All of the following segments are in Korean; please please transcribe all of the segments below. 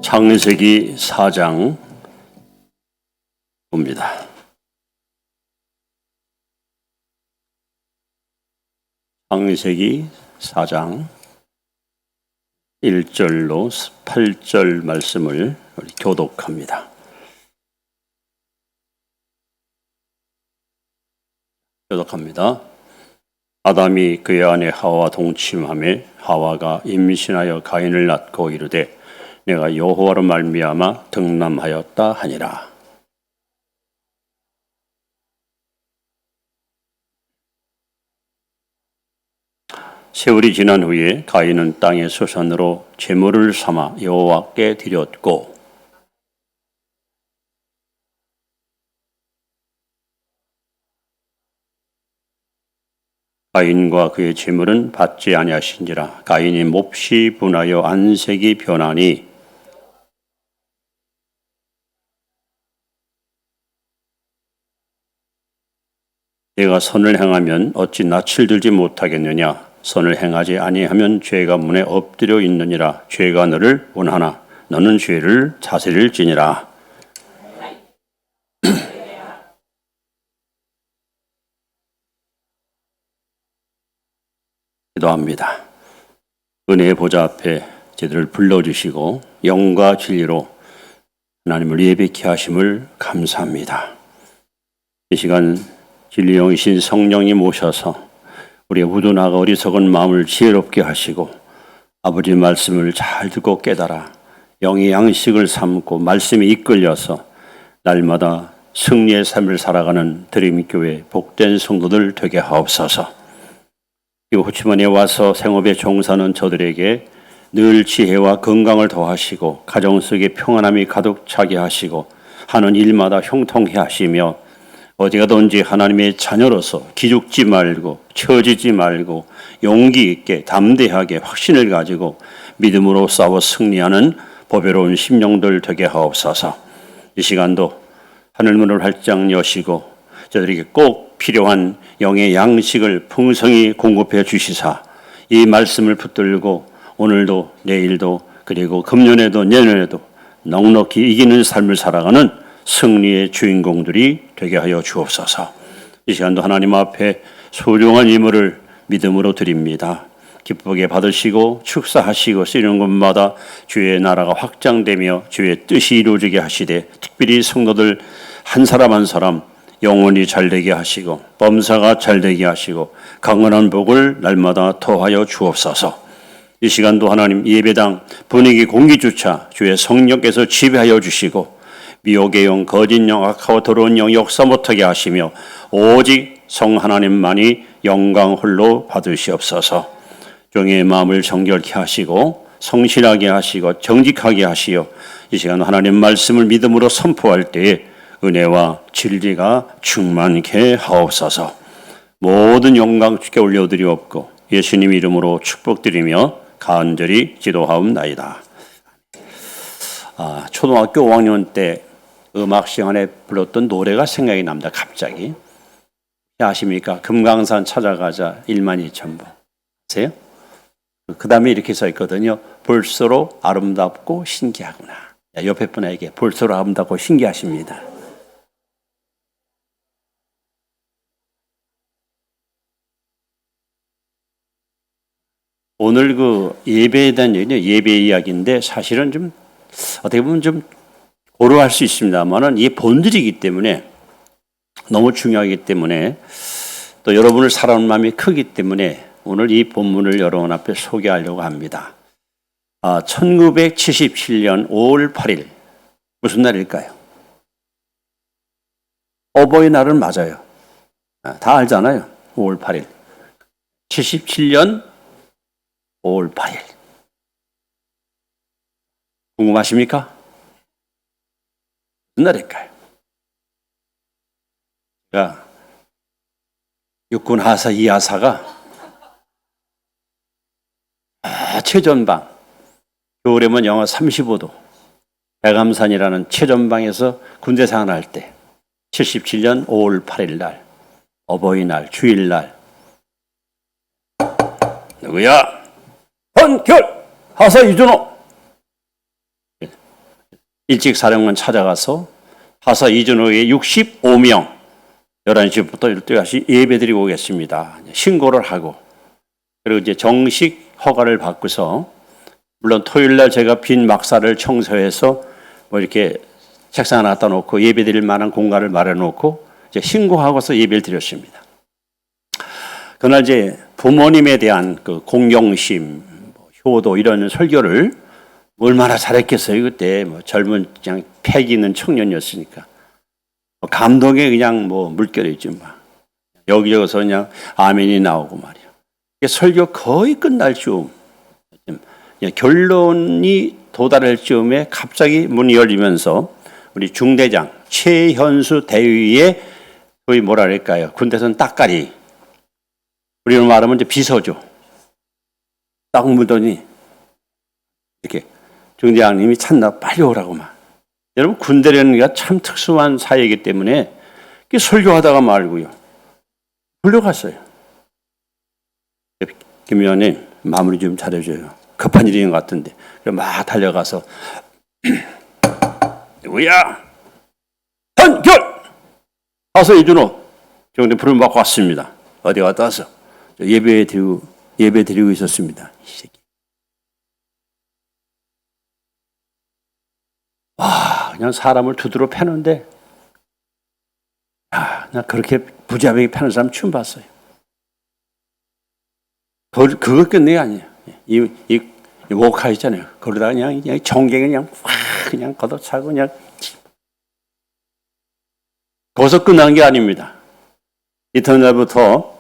창세기 4장 봅니다. 창세기 4장 1절로 8절 말씀을 교독합니다. 아담이 그의 아내 하와와 동침하매 하와가 임신하여 가인을 낳고 이르되 내가 여호와로 말미암아 득남하였다 하니라. 세월이 지난 후에 가인은 땅의 소산으로 제물을 삼아 여호와께 드렸고 가인과 그의 제물은 받지 아니하신지라. 가인이 몹시 분하여 안색이 변하니 내가 선을 행하면 어찌 낯을 들지 못하겠느냐. 선을 행하지 아니하면 죄가 문에 엎드려 있느니라. 죄가 너를 원하나 너는 죄를 자세를 지니라. 기도합니다. 은혜의 보좌 앞에 저희들을 불러주시고 영과 진리로 하나님을 예배케 하심을 감사합니다. 이 시간 진리 영이신 성령이 모셔서 우리의 우둔하고 어리석은 마음을 지혜롭게 하시고 아버지 말씀을 잘 듣고 깨달아 영의 양식을 삼고 말씀에 이끌려서 날마다 승리의 삶을 살아가는 드림교회 복된 성도들 되게 하옵소서. 이 호치민에 와서 생업에 종사하는 저들에게 늘 지혜와 건강을 더하시고 가정 속에 평안함이 가득 차게 하시고 하는 일마다 형통해 하시며 어디 가든지 하나님의 자녀로서 기죽지 말고 처지지 말고 용기 있게 담대하게 확신을 가지고 믿음으로 싸워 승리하는 보배로운 심령들 되게 하옵소서. 이 시간도 하늘문을 활짝 여시고 저들에게 꼭 필요한 영의 양식을 풍성히 공급해 주시사 이 말씀을 붙들고 오늘도 내일도 그리고 금년에도 내년에도 넉넉히 이기는 삶을 살아가는 승리의 주인공들이 되게 하여 주옵소서. 이 시간도 하나님 앞에 소중한 임무를 믿음으로 드립니다. 기쁘게 받으시고 축사하시고 쓰는 곳마다 주의 나라가 확장되며 주의 뜻이 이루어지게 하시되 특별히 성도들 한 사람 한 사람 영혼이 잘되게 하시고 범사가 잘되게 하시고 강건한 복을 날마다 더하여 주옵소서. 이 시간도 하나님 예배당 분위기 공기조차 주의 성령께서 지배하여 주시고 미혹의 영, 거짓 영, 악하고 더러운 영 역사 못하게 하시며 오직 성 하나님만이 영광 홀로 받으시옵소서. 종의 마음을 정결케 하시고 성실하게 하시고 정직하게 하시어 이 시간 하나님 말씀을 믿음으로 선포할 때에 은혜와 진리가 충만케 하옵소서. 모든 영광 주께 올려드리옵고 예수님 이름으로 축복드리며 간절히 기도하옵나이다. 초등학교 5학년 때 음악 시간에 불렀던 노래가 생각이 납니다. 갑자기. 아십니까? 금강산 찾아가자 12,000보. 아세요? 그 다음에 이렇게 써 있거든요. 볼수록 아름답고 신기하구나. 옆에 분에게 볼수록 아름답고 신기하십니다. 오늘 그 예배에 대한 얘기는 예배 이야기인데 사실은 좀 어떻게 보면 좀 고려할 수 있습니다만은 이게 본질이기 때문에 너무 중요하기 때문에 또 여러분을 사랑하는 마음이 크기 때문에 오늘 이 본문을 여러분 앞에 소개하려고 합니다. 1977년 5월 8일 무슨 날일까요? 어버이날은 맞아요. 다 알잖아요. 5월 8일. 77년 5월 8일. 궁금하십니까? 무슨 날일까요? 육군 하사 이하사가 최전방 겨울에면 영하 35도 백암산이라는 최전방에서 군대 생활할 때 77년 5월 8일 날 어버이날 주일날 누구야? 헌결 하사 이준호. 일찍 사령관 찾아가서 하사 이준호의 65명 11시부터 12시까지 예배드리고 오겠습니다. 신고를 하고 그리고 이제 정식 허가를 받고서 물론 토요일 날 제가 빈 막사를 청소해서 뭐 이렇게 책상 하나 갖다 놓고 예배드릴 만한 공간을 마련해 놓고 이제 신고하고서 예배를 드렸습니다. 그날 이제 부모님에 대한 그 공경심, 효도 이런 설교를 얼마나 잘했겠어요. 그때 뭐 젊은 그냥 패기 있는 청년이었으니까 감동에 그냥 뭐 물결이지 막 여기저기서 그냥 아멘이 나오고 말이야. 설교 거의 끝날 즈음 결론이 도달할 즈음에 갑자기 문이 열리면서 우리 중대장 최현수 대위의 거의 뭐라 그럴까요? 군대에서는 따까리, 우리로 말하면 이제 비서죠. 딱 묻더니 이렇게 중대장님이 찾나 빨리 오라고 막. 여러분 군대라는 게 참 특수한 사회이기 때문에 설교하다가 말고요. 불려갔어요. 김 의원님 마무리 좀 잘해줘요. 급한 일인 것 같은데. 막 달려가서 누구야? 헌결! 하사 이준호 정대 부름 받고 왔습니다. 어디 갔다 와서 예배 드리고 있었습니다. 이 새끼. 와, 그냥 사람을 두드러 패는데, 나 그렇게 부자하게 패는 사람 처음 봤어요. 그거 끝내 아니에요. 이 워카 있잖아요. 그러다가 그냥 정갱이 그냥 확 그냥 걷어차고 그냥. 거기서 끝난 게 아닙니다. 이튿날부터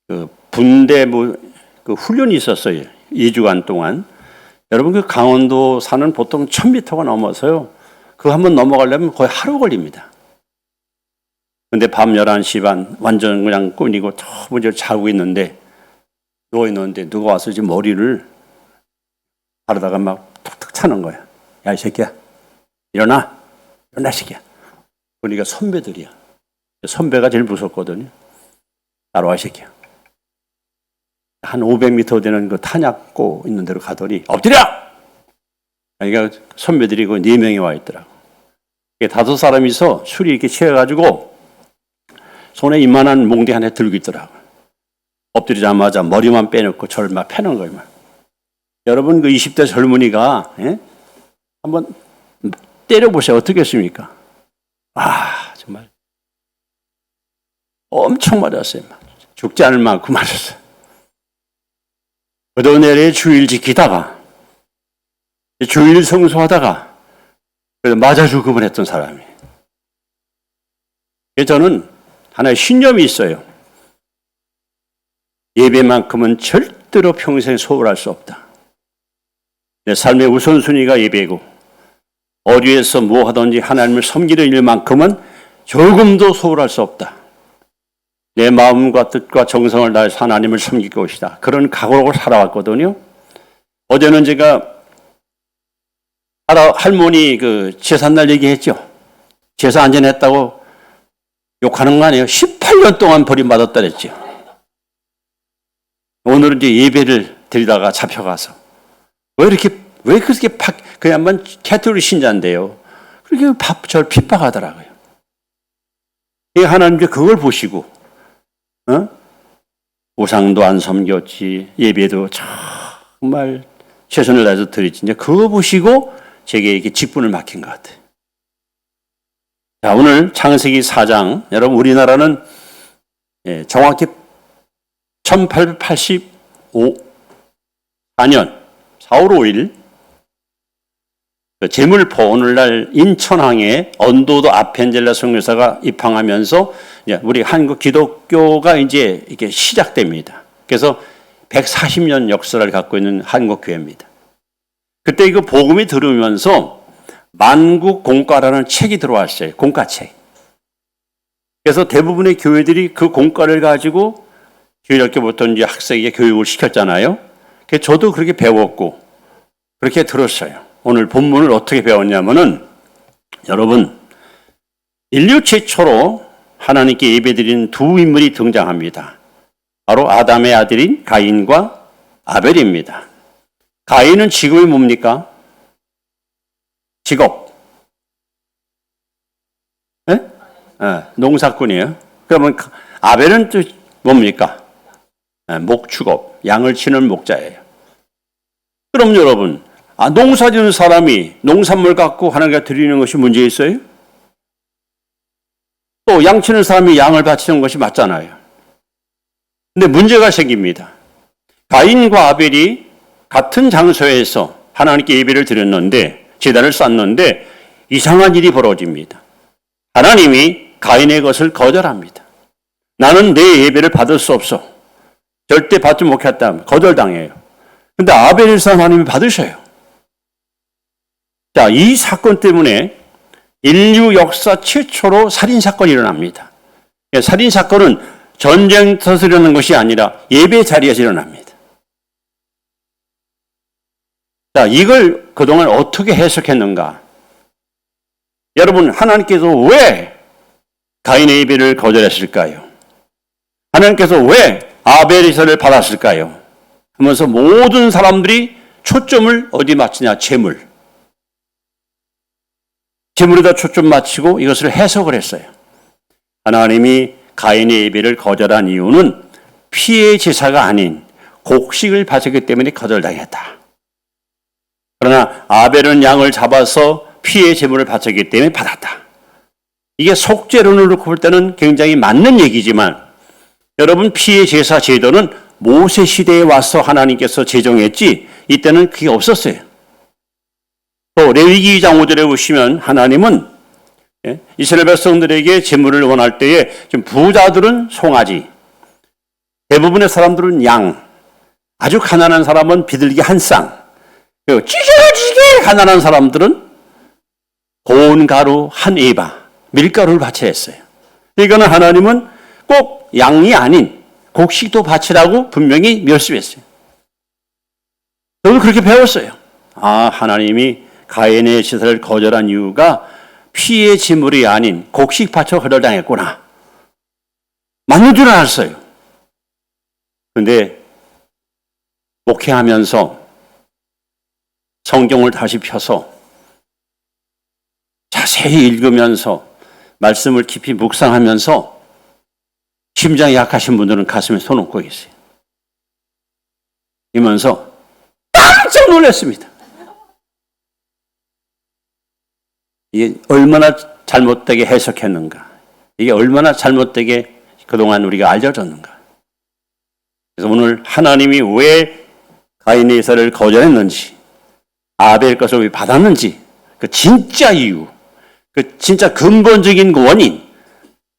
그 분대 그 훈련이 있었어요. 2주간 동안. 여러분 그 강원도 산은 보통 1000m가 넘어서요. 그거 한번 넘어가려면 거의 하루 걸립니다. 근데 밤 11시 반 완전 그냥 꾸니고 저 먼저 자고 있는데 누워있는데 누가 와서 지금 머리를 바르다가 막 툭툭 차는 거야. 야, 이 새끼야. 일어나. 일어나, 이 새끼야. 그러니까 선배들이야. 선배가 제일 무섭거든요. 따라와, 이 새끼야. 한 500m 되는 그 탄약고 있는 데로 가더니 엎드려! 그러니까 선배들이 그 4명이 와 있더라고. 5사람이서 술이 이렇게 취해가지고 손에 이만한 몽대 하나 들고 있더라고. 엎드리자마자 머리만 빼놓고 저를 막 패는 거예요. 막. 여러분 그 20대 젊은이가 한번 때려보세요. 어떻겠습니까? 정말 엄청 맞았어요. 죽지 않을 만큼 맞았어요. 어떤 날에 주일 지키다가 주일 성수하다가 맞아 죽음을 했던 사람이에요. 저는 하나의 신념이 있어요. 예배만큼은 절대로 평생 소홀할 수 없다. 내 삶의 우선순위가 예배고 어디에서 뭐 하든지 하나님을 섬기는 일만큼은 조금도 소홀할 수 없다. 내 마음과 뜻과 정성을 다해서 하나님을 섬길 것이다. 그런 각오로 살아왔거든요. 어제는 제가 할머니 그 제삿날 얘기했죠. 제사 안 지냈다고 욕하는 거 아니에요. 18년 동안 버림받았다 그랬죠. 오늘은 이제 예배를 드리다가 잡혀가서 왜 그렇게 그야만 캐톨릭 신자인데요. 그렇게 저를 핍박하더라고요. 하나님께 그걸 보시고 우상도 안 섬겼지 예배도 정말 최선을 다해서 드리지. 이제 그거 보시고 제게 이렇게 직분을 맡긴 것 같아요. 자, 오늘 창세기 4장 여러분 우리나라는 정확히 1884년 4월 5일 제물포 오늘날 인천항에 언도도 아펜젤라 선교사가 입항하면서 우리 한국 기독교가 이제 이렇게 시작됩니다. 그래서 140년 역사를 갖고 있는 한국 교회입니다. 그때 이거 복음이 들으면서 만국 공과라는 책이 들어왔어요. 공과책. 그래서 대부분의 교회들이 그 공과를 가지고 주일학교부터 이제 학생에게 교육을 시켰잖아요. 그래서 저도 그렇게 배웠고 그렇게 들었어요. 오늘 본문을 어떻게 배웠냐면은 여러분 인류 최초로 하나님께 예배드리는 두 인물이 등장합니다. 바로 아담의 아들인 가인과 아벨입니다. 가인은 직업이 뭡니까? 직업. 네? 네, 농사꾼이에요. 그러면 아벨은 또 뭡니까? 네, 목축업. 양을 치는 목자예요. 그럼 여러분, 농사 지는 사람이 농산물 갖고 하나님께 드리는 것이 문제 있어요? 또 양 치는 사람이 양을 바치는 것이 맞잖아요. 근데 문제가 생깁니다. 가인과 아벨이 같은 장소에서 하나님께 예배를 드렸는데, 제단을 쌓는데 이상한 일이 벌어집니다. 하나님이 가인의 것을 거절합니다. 나는 내 예배를 받을 수 없어. 절대 받지 못했다. 거절당해요. 근데 아벨에서 하나님이 받으셔요. 자, 이 사건 때문에 인류 역사 최초로 살인사건이 일어납니다. 살인사건은 전쟁터에서 일어나는 것이 아니라 예배 자리에서 일어납니다. 자, 이걸 그동안 어떻게 해석했는가? 여러분, 하나님께서 왜 가인의 예배를 거절했을까요? 하나님께서 왜 아벨의 제사를 받았을까요? 하면서 모든 사람들이 초점을 어디 맞추냐? 재물에다 초점 맞추고 이것을 해석을 했어요. 하나님이 가인의 예배를 거절한 이유는 피의 제사가 아닌 곡식을 바쳤기 때문에 거절당했다. 그러나 아벨은 양을 잡아서 피의 제물을 바쳤기 때문에 받았다. 이게 속죄론을 놓고 볼 때는 굉장히 맞는 얘기지만 여러분, 피의 제사 제도는 모세 시대에 와서 하나님께서 제정했지 이때는 그게 없었어요. 또 레위기 2장 5절에 보시면 하나님은 이스라엘 백성들에게 제물을 원할 때에 좀 부자들은 송아지, 대부분의 사람들은 양, 아주 가난한 사람은 비둘기 한 쌍, 그리고 찌개찌개 가난한 사람들은 고운 가루 한 에바, 밀가루를 바쳐야 했어요. 이거는 하나님은 꼭 양이 아닌 곡식도 바치라고 분명히 멸시했어요. 저는 그렇게 배웠어요. 하나님이 가인의 제사를 거절한 이유가 피의 제물이 아닌 곡식 바쳐 거절당했구나. 맞는 줄 알았어요. 그런데 목회하면서 성경을 다시 펴서 자세히 읽으면서 말씀을 깊이 묵상하면서 심장이 약하신 분들은 가슴에 손 얹고 계세요. 이면서 깜짝 놀랐습니다. 이게 얼마나 잘못되게 해석했는가. 이게 얼마나 잘못되게 그동안 우리가 알려졌는가. 그래서 오늘 하나님이 왜 가인의 제사를 거절했는지, 아벨 것을 왜 받았는지, 그 진짜 이유, 그 진짜 근본적인 그 원인,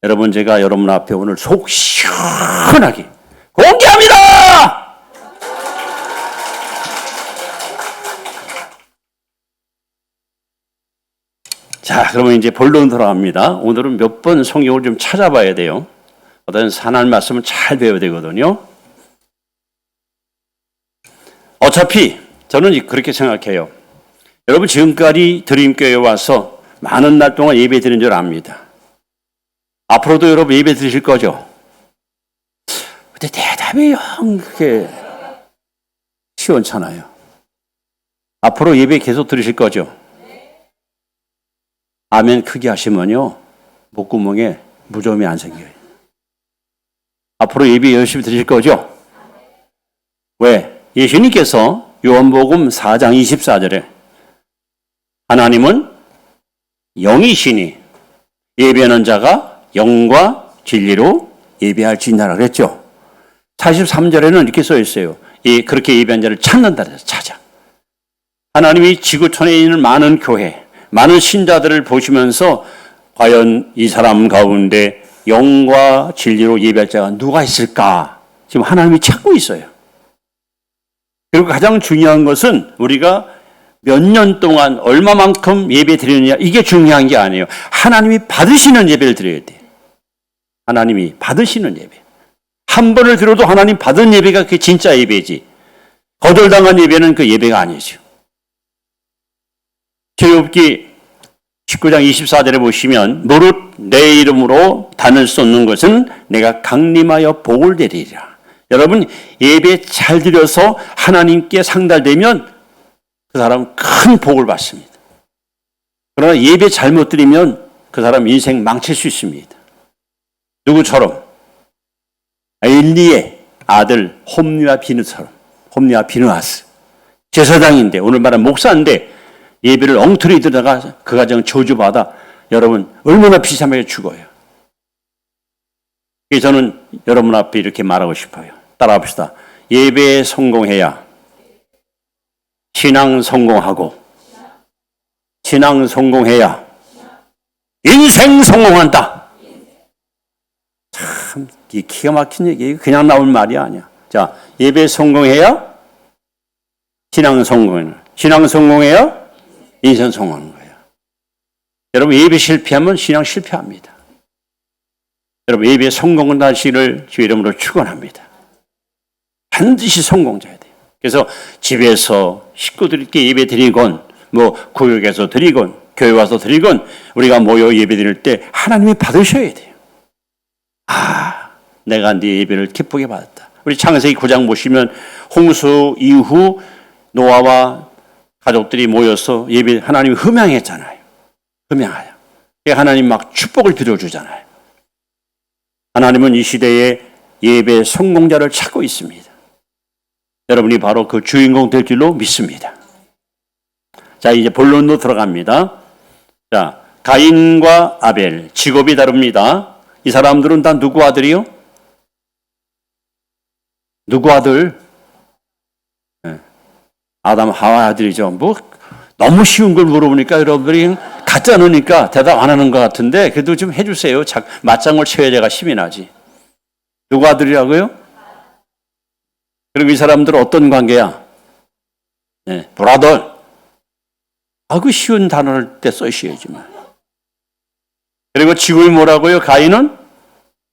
여러분, 제가 여러분 앞에 오늘 속 시원하게 공개합니다! 자, 그러면 이제 본론 돌아갑니다. 오늘은 몇 번 성경을 좀 찾아봐야 돼요. 어떤 하나님 말씀을 잘 배워야 되거든요. 어차피 저는 그렇게 생각해요. 여러분, 지금까지 드림교회에 와서 많은 날 동안 예배 드린 줄 압니다. 앞으로도 여러분 예배 드리실 거죠? 근데 대답이 영 그렇게 시원찮아요. 앞으로 예배 계속 드리실 거죠? 아멘 크게 하시면요, 목구멍에 무좀이 안 생겨요. 앞으로 예배 열심히 드릴 거죠? 왜? 예수님께서 요한복음 4장 24절에 하나님은 영이시니 예배하는 자가 영과 진리로 예배할지니라 그랬죠. 43절에는 이렇게 써 있어요. 그렇게 예배한 자를 찾는다 그래서 찾아. 하나님이 지구촌에 있는 많은 교회, 많은 신자들을 보시면서 과연 이 사람 가운데 영과 진리로 예배할 자가 누가 있을까? 지금 하나님이 찾고 있어요. 그리고 가장 중요한 것은 우리가 몇 년 동안 얼마만큼 예배 드리느냐, 이게 중요한 게 아니에요. 하나님이 받으시는 예배를 드려야 돼요. 하나님이 받으시는 예배. 한 번을 들어도 하나님 받은 예배가 그게 진짜 예배지. 거절당한 예배는 그 예배가 아니죠. 출애굽기 19장 24절에 보시면 무릇 내 이름으로 단을 쏟는 것은 내가 강림하여 복을 내리리라. 여러분, 예배 잘 드려서 하나님께 상달되면 그 사람은 큰 복을 받습니다. 그러나 예배 잘못 드리면 그 사람 인생 망칠 수 있습니다. 누구처럼? 엘리의 아들 홈리와 비느처럼. 홈리와 비느하스 제사장인데, 오늘 말하는 목사인데 예배를 엉터리 드다가 그 가정 저주받아 여러분 얼마나 비참하게 죽어요. 그래서 저는 여러분 앞에 이렇게 말하고 싶어요. 따라합시다. 예배에 성공해야 신앙 성공하고, 신앙 성공해야 인생 성공한다. 참 기가 막힌 얘기예요. 그냥 나올 말이 아니야. 자, 예배 성공해야 신앙 성공해야, 신앙 성공해야 인생 성공하는 거예요. 여러분, 예배 실패하면 신앙 실패합니다. 여러분, 예배 성공을 하시기를 주의 이름으로 축원합니다. 반드시 성공자야 돼요. 그래서 집에서 식구들께 예배 드리건, 구역에서 드리건, 교회 와서 드리건, 우리가 모여 예배 드릴 때 하나님이 받으셔야 돼요. 내가 네 예배를 기쁘게 받았다. 우리 창세기 9장 보시면 홍수 이후 노아와 가족들이 모여서 예배, 하나님이 흠양했잖아요. 흠양하여. 하나님 막 축복을 빌어주잖아요. 하나님은 이 시대에 예배 성공자를 찾고 있습니다. 여러분이 바로 그 주인공 될 줄로 믿습니다. 자, 이제 본론으로 들어갑니다. 자, 가인과 아벨, 직업이 다릅니다. 이 사람들은 다 누구 아들이요? 누구 아들? 네. 아담 하와 아들이죠. 너무 쉬운 걸 물어보니까 여러분들이 가짜 넣으니까 대답 안 하는 것 같은데, 그래도 좀 해주세요. 맞장을 쳐야 제가 힘이 나지. 누구 아들이라고요? 그리고 이 사람들은 어떤 관계야? 네, 브라더. 그 쉬운 단어를 때 써주셔야지만. 그리고 직업이 뭐라고요? 가인은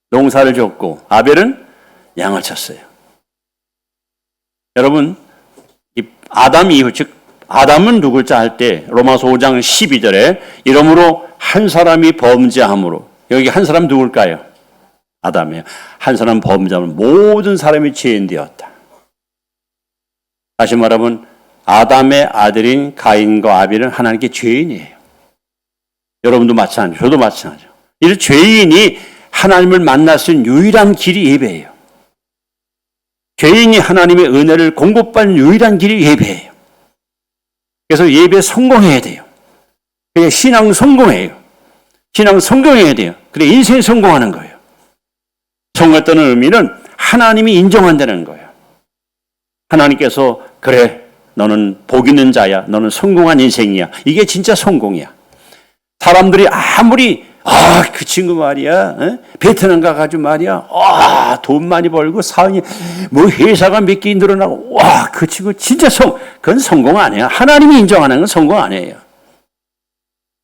농사를 졌고 아벨은 양을 쳤어요. 여러분, 이 아담 이후, 즉 아담은 누굴 할 때 로마서 5장 12절에 이러므로 한 사람이 범죄함으로, 여기 한 사람 누굴까요? 아담이에요. 한 사람 범죄함으로 모든 사람이 죄인 되었다. 다시 말하면 아담의 아들인 가인과 아벨은 하나님께 죄인이에요. 여러분도 마찬가지죠. 저도 마찬가지죠. 이 죄인이 하나님을 만날 수 있는 유일한 길이 예배예요. 죄인이 하나님의 은혜를 공급받는 유일한 길이 예배예요. 그래서 예배 성공해야 돼요. 그게 신앙 성공해요. 신앙 성공해야 돼요. 그래 인생 성공하는 거예요. 성공했다는 의미는 하나님이 인정한다는 거예요. 하나님께서 그래 너는 복 있는 자야. 너는 성공한 인생이야. 이게 진짜 성공이야. 사람들이 아무리 그 친구 말이야, 베트남 가가지고 말이야, 돈 많이 벌고 사원이 회사가 몇 개 늘어나고, 그 친구 진짜 그건 성공 아니야. 하나님이 인정하는 건 성공 아니에요.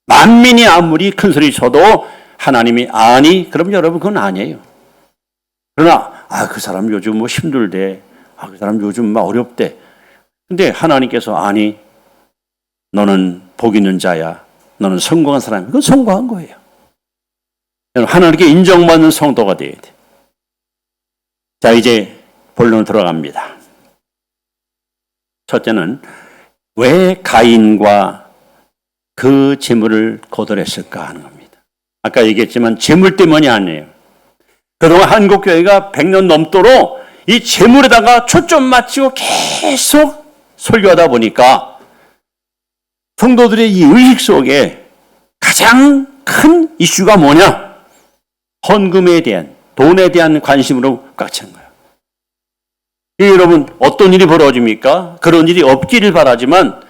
만민이 아무리 큰 소리 쳐도 하나님이 아니, 그럼 여러분 그건 아니에요. 그러나 그 사람 요즘 힘들대, 그 사람 요즘 어렵대. 근데 하나님께서 아니, 너는 복 있는 자야. 너는 성공한 사람이야. 그건 성공한 거예요. 하나님께 인정받는 성도가 되어야 돼. 자, 이제 본론 들어갑니다. 첫째는 왜 가인과 그 재물을 거절했을까 하는 겁니다. 아까 얘기했지만 재물 때문이 아니에요. 그동안 한국교회가 100년 넘도록 이 재물에다가 초점 맞추고 계속 설교하다 보니까 성도들의 이 의식 속에 가장 큰 이슈가 뭐냐? 헌금에 대한, 돈에 대한 관심으로 꽉 찬 거예요. 여러분, 어떤 일이 벌어집니까? 그런 일이 없기를 바라지만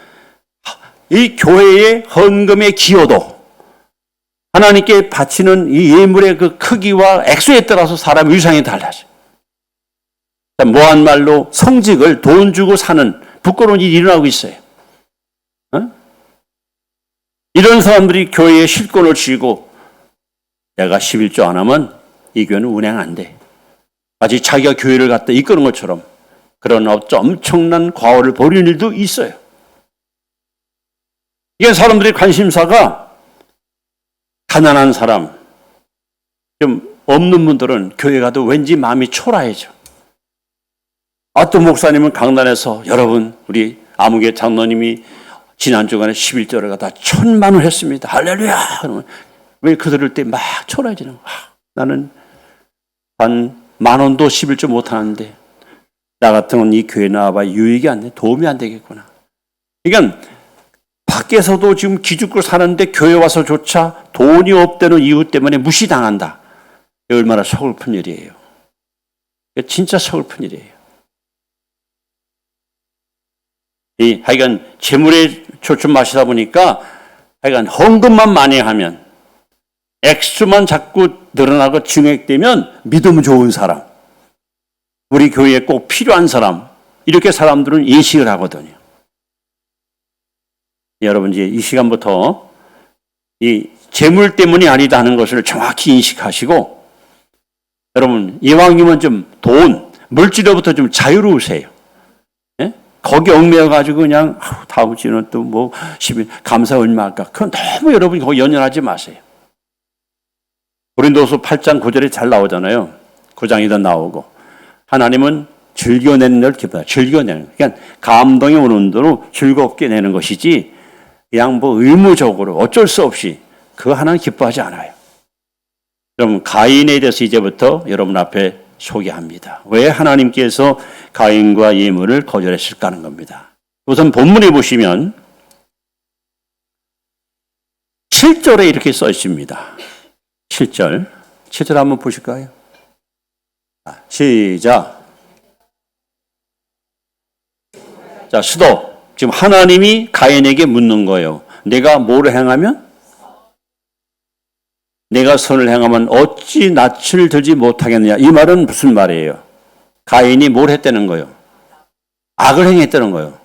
이 교회의 헌금의 기여도, 하나님께 바치는 이 예물의 그 크기와 액수에 따라서 사람 위상이 달라져요. 뭐한 말로 성직을 돈 주고 사는 부끄러운 일이 일어나고 있어요. 이런 사람들이 교회에 실권을 쥐고 내가 11조 안 하면 이 교회는 운행 안 돼. 마치 자기가 교회를 갖다 이끄는 것처럼 그런 엄청난 과오를 벌이는 일도 있어요. 이게 사람들의 관심사가 가난한 사람, 좀 없는 분들은 교회 가도 왠지 마음이 초라해져. 또 목사님은 강단에서 여러분 우리 아무개 장로님이 지난 주간에 11절을 갖다 1,000만 원 했습니다. 할렐루야. 그러면 왜 그 들을 때 막 초라해지는 거야. 나는 한 10,000원도 11절 못하는데 나 같으면 이 교회 나와봐 유익이 안 돼. 도움이 안 되겠구나. 그러니까 밖에서도 지금 기죽고 사는데 교회 와서조차 돈이 없다는 이유 때문에 무시당한다. 얼마나 서글픈 일이에요. 진짜 서글픈 일이에요. 하여간 재물에 초점하시다 보니까 하여간 헌금만 많이 하면 액수만 자꾸 늘어나고 증액되면 믿음 좋은 사람, 우리 교회에 꼭 필요한 사람, 이렇게 사람들은 인식을 하거든요. 여러분 이제 이 시간부터 이 재물 때문이 아니다 하는 것을 정확히 인식하시고, 여러분 이왕이면 좀 돈, 물질로부터 좀 자유로우세요. 예? 거기 얽매여 가지고 그냥 다음 주는 또 뭐 감사 얼마 할까? 그건 너무 여러분이 거기 연연하지 마세요. 고린도서 8장 9절에 잘 나오잖아요. 9장이다 나오고 하나님은 즐겨내는 걸 기뻐요. 즐겨내는. 그러니까 감동이 오는 대로 즐겁게 내는 것이지 그냥 뭐 의무적으로 어쩔 수 없이 그거 하나는 기뻐하지 않아요. 여러분 가인에 대해서 이제부터 여러분 앞에 소개합니다. 왜 하나님께서 가인과 예물을 거절했을까 하는 겁니다. 우선 본문에 보시면 7절에 이렇게 써 있습니다. 7절 한번 보실까요? 시작. 자, 수도. 지금 하나님이 가인에게 묻는 거예요. 내가 뭘 행하면? 내가 선을 행하면 어찌 낯을 들지 못하겠느냐. 이 말은 무슨 말이에요? 가인이 뭘 했다는 거예요? 악을 행했다는 거예요.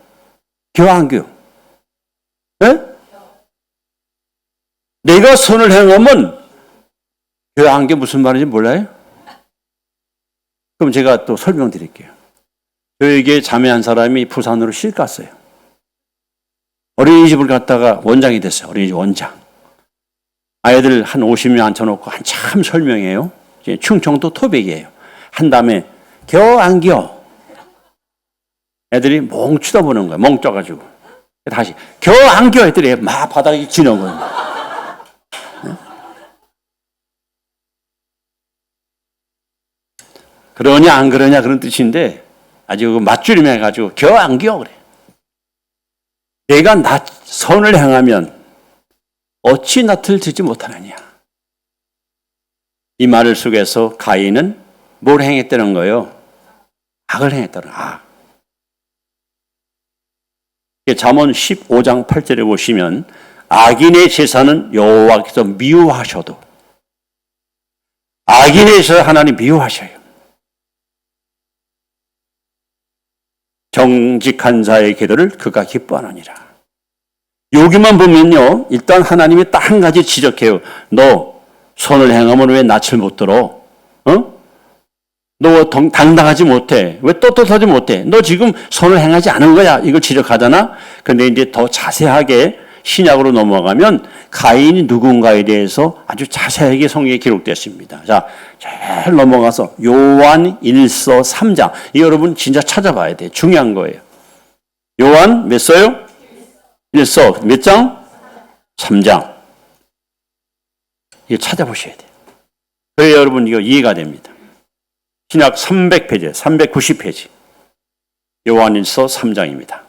교안교. 네? 내가 선을 행하면 교회한 게 무슨 말인지 몰라요? 그럼 제가 또 설명드릴게요. 저에게 자매 한 사람이 부산으로 실 갔어요. 어린이집을 갔다가 원장이 됐어요. 어린이집 원장. 아이들 한 50명 앉혀놓고 한참 설명해요. 충청도 토백이에요. 한 다음에 겨 안 겨? 애들이 멍 쳐다보는 거예요. 멍 쪄가지고. 다시 겨 안 겨? 애들이 막 바닥에 지는 거예요. 그러냐 안 그러냐 그런 뜻인데 아주 맞추림 해가지고 겨 안 겨 그래. 내가 선을 행하면 어찌 낯을 들지 못하느냐. 이 말을 속에서 가인은 뭘 행했다는 거예요? 악을 행했다는 악. 잠언 15장 8절에 보시면 악인의 제사는 여호와께서 미워하셔도 악인의 제사 하나님 미워하셔요. 정직한 자의 기도를 그가 기뻐하느니라. 여기만 보면요, 일단 하나님이 딱 한 가지 지적해요. 너 선을 행하면 왜 낯을 못 들어? 너 당당하지 못해. 왜 떳떳하지 못해? 너 지금 선을 행하지 않은 거야. 이걸 지적하잖아. 근데 이제 더 자세하게 신약으로 넘어가면 가인이 누군가에 대해서 아주 자세하게 성경에 기록됐습니다. 자, 잘 넘어가서 요한 1서 3장. 이 여러분 진짜 찾아봐야 돼요. 중요한 거예요. 요한 몇 서요? 1서 몇 장? 3장. 이거 찾아보셔야 돼요. 그래야 여러분 이거 이해가 됩니다. 신약 300페이지, 390페이지. 요한 1서 3장입니다.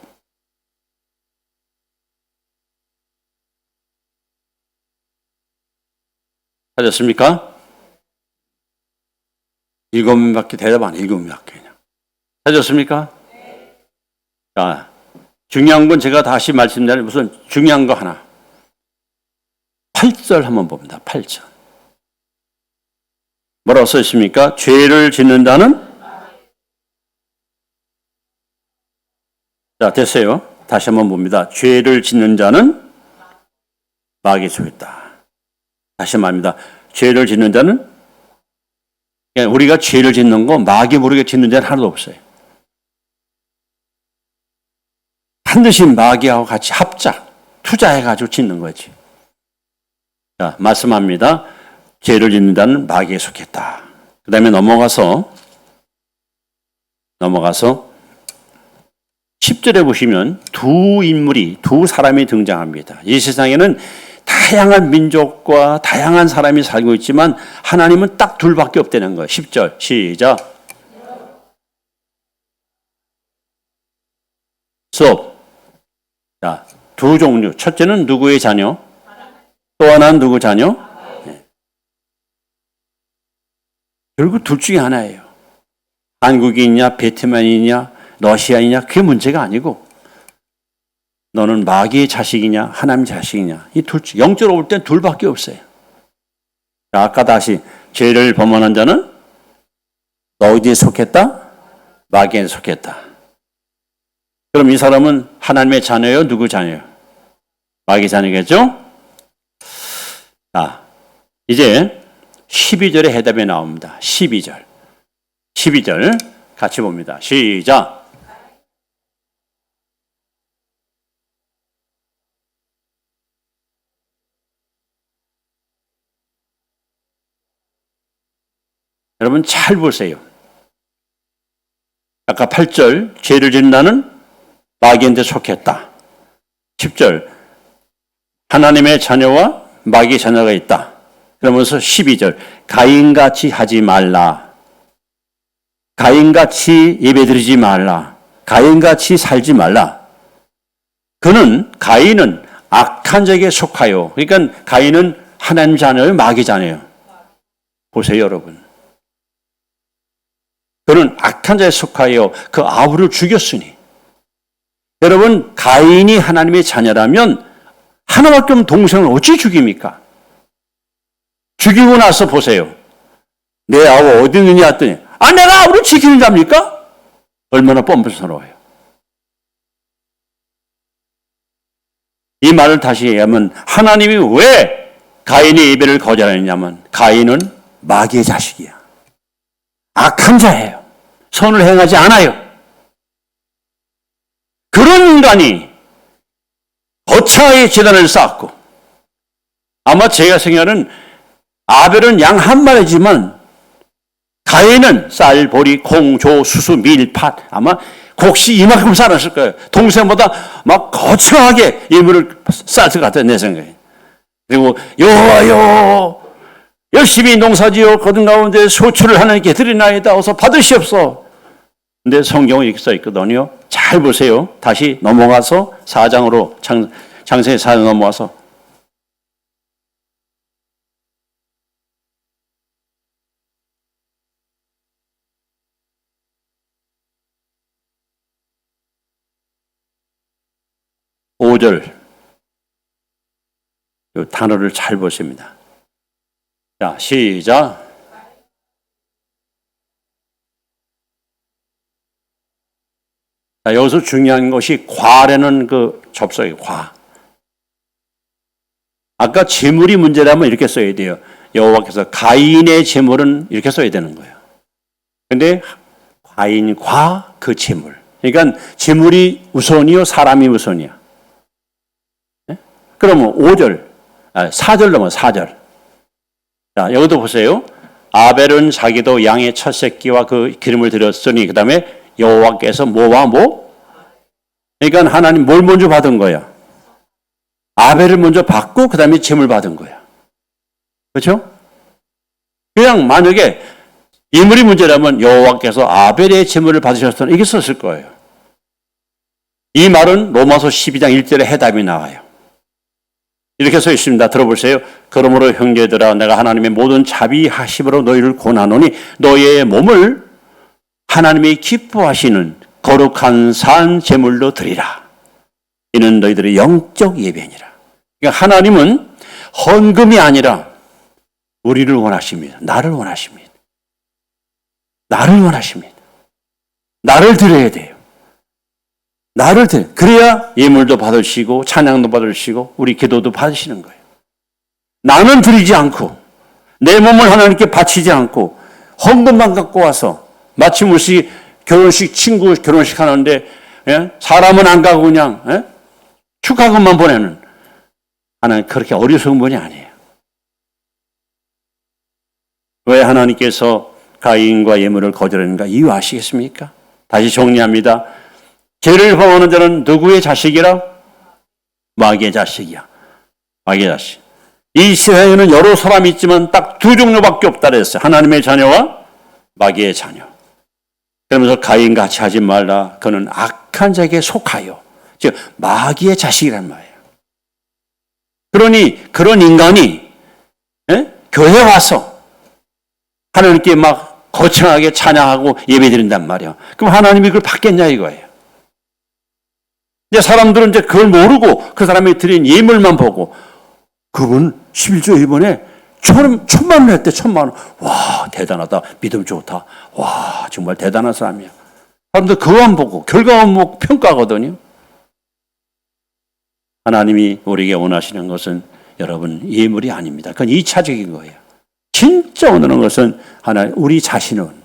찾았습니까? 7명밖에 대답 안 해. 7명밖에 그냥. 찾았습니까? 자, 중요한 건 제가 다시 말씀드리는 무슨 중요한 거 하나. 8절 한번 봅니다. 8절. 뭐라고 써 있습니까? 죄를 짓는 자는? 자, 됐어요. 다시 한번 봅니다. 죄를 짓는 자는 마귀 속에 있다. 다시 말합니다. 죄를 짓는 자는? 우리가 죄를 짓는 거 마귀 모르게 짓는 자는 하나도 없어요. 반드시 마귀하고 같이 합작. 투자해가지고 짓는 거지. 자, 말씀합니다. 죄를 짓는다는 마귀에 속했다. 그 다음에 넘어가서 10절에 보시면 두 사람이 등장합니다. 이 세상에는 다양한 민족과 다양한 사람이 살고 있지만 하나님은 딱 둘밖에 없다는 거예요. 10절 시작. 수업. 자, 두 종류. 첫째는 누구의 자녀? 또 하나는 누구 자녀? 네. 결국 둘 중에 하나예요. 한국인이냐, 베트남이냐, 러시아이냐, 그게 문제가 아니고 너는 마귀의 자식이냐, 하나님의 자식이냐. 이 둘, 영적으로 볼 땐 둘밖에 없어요. 자, 아까 다시 죄를 범하는 자는 너 어디에 속했다? 마귀에 속했다. 그럼 이 사람은 하나님의 자녀예요? 누구 자녀예요? 마귀 자녀겠죠? 자, 이제 12절의 해답이 나옵니다. 12절 같이 봅니다. 시작. 여러분 잘 보세요. 아까 8절 죄를 짓는다는 마귀한테 속했다. 10절 하나님의 자녀와 마귀의 자녀가 있다. 그러면서 12절 가인같이 하지 말라. 가인같이 예배드리지 말라. 가인같이 살지 말라. 가인은 악한 자에게 속하여. 그러니까 가인은 하나님 자녀예요, 마귀 자녀예요. 보세요, 여러분. 그는 악한 자에 속하여 그 아우를 죽였으니. 여러분, 가인이 하나님의 자녀라면 하나밖에 없는 동생을 어찌 죽입니까? 죽이고 나서 보세요. 내 아우 어디 있느냐 했더니 내가 아우를 지키는 자입니까? 얼마나 뻔뻔스러워요. 이 말을 다시 얘기하면 하나님이 왜 가인의 예배를 거절하느냐면 가인은 마귀의 자식이야. 악한 자예요. 선을 행하지 않아요. 그런 인간이 거창하게 제단을 쌓았고 아마 제가 생각하는 아벨은 양 한 마리지만 가인은 쌀, 보리, 콩, 조, 수수, 밀, 팥 아마 곡식 이만큼 쌓았을 거예요. 동생보다 막 거창하게 예물을 쌓을 것 같아요. 내 생각에. 그리고 여호와여 열심히 농사지어 거둔 가운데 소출을 하나님께 드리나이다. 어서 받으시옵소서. 근데 성경은 이렇게 써 있거든요. 잘 보세요. 다시 넘어가서 4장으로 창세기 4장 넘어가서 5절 이 단어를 잘 보십니다. 자, 시작. 자, 여기서 중요한 것이 과라는 그 접속의 과. 아까 재물이 문제라면 이렇게 써야 돼요. 여호와께서 가인의 재물은 이렇게 써야 되는 거예요. 근데 가인과 그 재물. 그러니까 재물이 우선이요, 사람이 우선이야. 네? 그러면 4절 넘어 4절. 자, 여기도 보세요. 아벨은 자기도 양의 첫 새끼와 그 기름을 드렸으니 그 다음에 여호와께서 뭐와 뭐? 그러니까 하나님 뭘 먼저 받은 거야? 아벨을 먼저 받고 그 다음에 제물 받은 거야. 그렇죠? 그냥 만약에 예물이 문제라면 여호와께서 아벨의 제물을 받으셨다면 이게 썼을 거예요. 이 말은 로마서 12장 1절에 해답이 나와요. 이렇게 써 있습니다. 들어보세요. 그러므로 형제들아 내가 하나님의 모든 자비하심으로 너희를 권하노니 너희의 몸을 하나님이 기뻐하시는 거룩한 산 제물로 드리라. 이는 너희들의 영적 예배니라. 그러니까 하나님은 헌금이 아니라 우리를 원하십니다. 나를 원하십니다. 나를 원하십니다. 나를 드려야 돼요. 나를 드려. 그래야 예물도 받으시고 찬양도 받으시고 우리 기도도 받으시는 거예요. 나는 드리지 않고 내 몸을 하나님께 바치지 않고 헌금만 갖고 와서 마치 무슨 결혼식 친구 결혼식 하는데 예? 사람은 안 가고 그냥 예? 축하금만 보내는 하나님 그렇게 어리석은 분이 아니에요. 왜 하나님께서 가인과 예물을 거절했는가 이유 아시겠습니까? 다시 정리합니다. 죄를 범하는 자는 누구의 자식이라? 마귀의 자식이야. 마귀의 자식. 이 세상에는 여러 사람이 있지만 딱 두 종류밖에 없다 그랬어요. 하나님의 자녀와 마귀의 자녀. 그러면서 가인 같이 하지 말라. 그는 악한 자에게 속하여. 즉 마귀의 자식이란 말이에요. 그러니 그런 인간이 교회 와서 하나님께 막 거창하게 찬양하고 예배드린단 말이에요. 그럼 하나님이 그걸 받겠냐 이거예요. 이제 사람들은 이제 그걸 모르고 그 사람이 드린 예물만 보고 그분 11조 이번에 1,000만 원 했대. 1,000만 원. 와 대단하다. 믿음 좋다. 와 정말 대단한 사람이야. 사람들 그거만 보고 결과만 보고 평가하거든요. 하나님이 우리에게 원하시는 것은 여러분 예물이 아닙니다. 그건 2차적인 거예요. 진짜 원하는 것은 하나님 우리 자신은.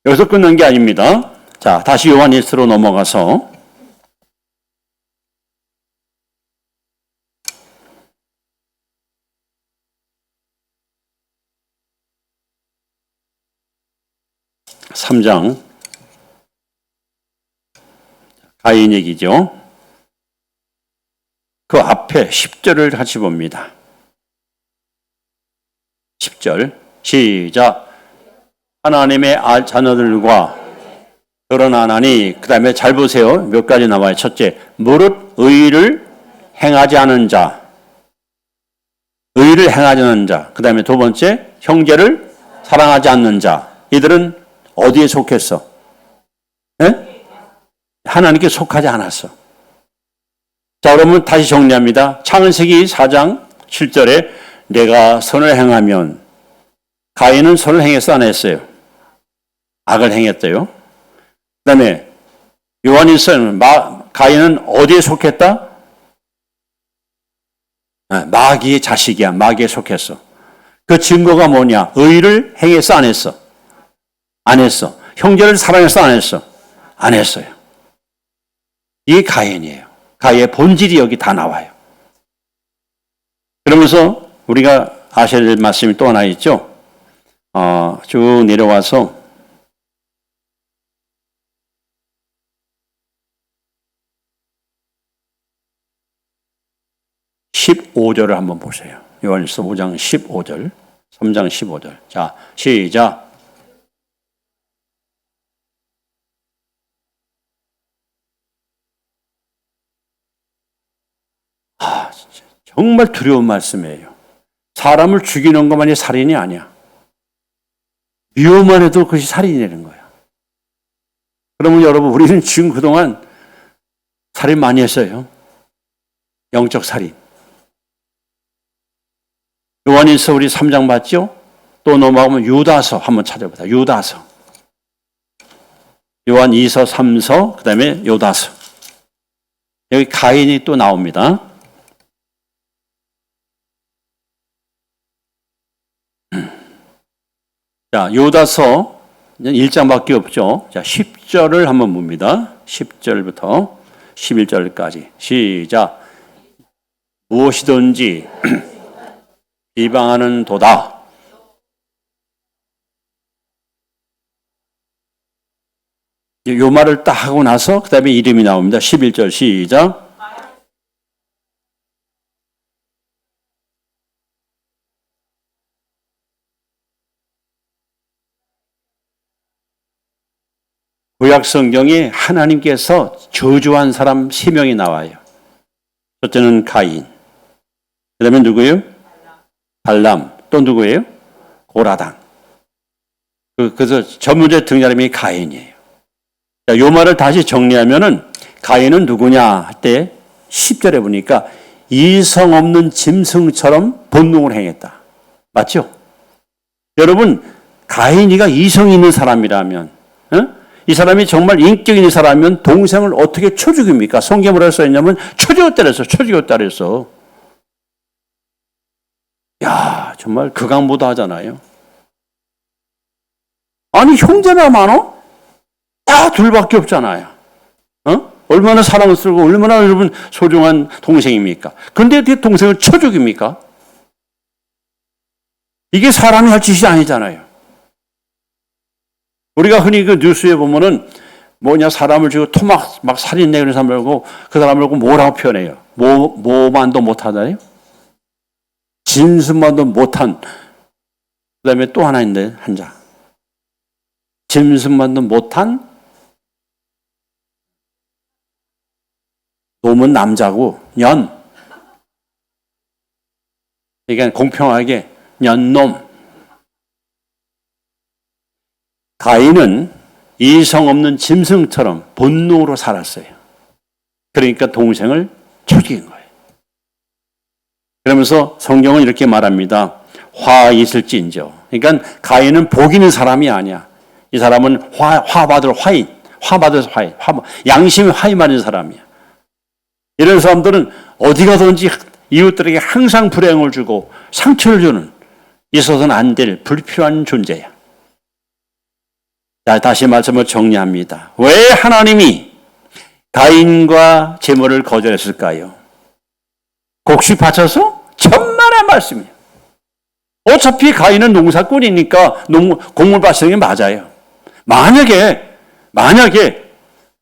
여기서 끝난 게 아닙니다. 자 다시 요한 1서로 넘어가서 삼 장 가인 얘기죠. 그 앞에 10절을 같이 봅니다. 10절 시작. 하나님의 자녀들과 결혼하나니 그 다음에 잘 보세요. 몇 가지 나와요. 첫째, 무릇 의를 행하지 않은 자. 의를 행하지 않는 자. 그 다음에 두 번째, 형제를 사랑하지 않는 자. 이들은 어디에 속했어? 네? 하나님께 속하지 않았어. 자, 그러면 다시 정리합니다. 창세기 4장 7절에 내가 선을 행하면 가인은 선을 행했어 안 했어요? 악을 행했대요. 그 다음에 요한일서는 가인은 어디에 속했다? 마귀의 자식이야. 마귀에 속했어. 그 증거가 뭐냐? 의를 행했어 안 했어? 안 했어. 형제를 사랑했어 안 했어? 안 했어요. 이게 가인이에요. 가인의 본질이 여기 다 나와요. 그러면서 우리가 아셔야 될 말씀이 또 하나 있죠. 쭉 내려와서 15절을 한번 보세요. 요한일서 5장 15절, 3장 15절. 자, 시작. 진짜 정말 두려운 말씀이에요. 사람을 죽이는 것만이 살인이 아니야. 미워만 해도 그것이 살인이 되는 거야. 그러면 여러분, 우리는 지금 그동안 살인 많이 했어요. 영적 살인. 요한일서 우리 3장 봤죠? 또 넘어가면 유다서 한번 찾아보자. 유다서. 요한 2서, 3서, 그 다음에 유다서. 여기 가인이 또 나옵니다. 자, 유다서 1장밖에 없죠. 자, 10절을 한번 봅니다. 10절부터 11절까지. 시작. 무엇이든지 비방하는 도다. 요 말을 딱 하고 나서 그 다음에 이름이 나옵니다. 11절 시작. 구약 성경에 하나님께서 저주한 사람 3명이 나와요. 첫째는 가인. 그 다음에 누구예요? 발람. 또 누구예요? 고라당. 그래서 전 문제 등장하는 가인이에요. 자, 요 말을 다시 정리하면은 가인은 누구냐 할 때 10절에 보니까 이성 없는 짐승처럼 본능을 행했다. 맞죠? 여러분, 가인이가 이성 있는 사람이라면, 이 사람이 정말 인격 있는 사람이면 동생을 어떻게 쳐 죽입니까? 성경에 뭐라고 써있냐면 쳐 죽였다 그랬어. 쳐 죽였다 그랬어. 야, 정말 극악무도 하잖아요. 아니, 형제나 많어? 다 둘밖에 없잖아요. 얼마나 사랑스럽고 얼마나 여러분 소중한 동생입니까? 그런데 어떻게 동생을 쳐 죽입니까? 이게 사람이 할 짓이 아니잖아요. 우리가 흔히 그 뉴스에 보면은 사람을 지고 토막 막 살인내 그런 사람 말고 그 사람을 뭐라고 표현해요? 뭐만도 못하다요? 짐승만도 못한. 그 다음에 또 하나 있는데, 한자. 짐승만도 못한 놈은 남자고, 그러니까 공평하게, 년놈. 가인은 이성 없는 짐승처럼 본능으로 살았어요. 그러니까 동생을 죽인 거예요. 그러면서 성경은 이렇게 말합니다. 화 있을지인저. 그러니까 가인은 복 있는 사람이 아니야. 이 사람은 화받을 화인, 양심이 화인 사람이야. 이런 사람들은 어디 가든지 이웃들에게 항상 불행을 주고 상처를 주는, 있어서는 안 될 불필요한 존재야. 자, 다시 말씀을 정리합니다. 왜 하나님이 가인과 제물을 거절했을까요? 곡식 바쳐서? 천만의 말씀이에요. 어차피 가인은 농사꾼이니까 곡물 바치는 게 맞아요. 만약에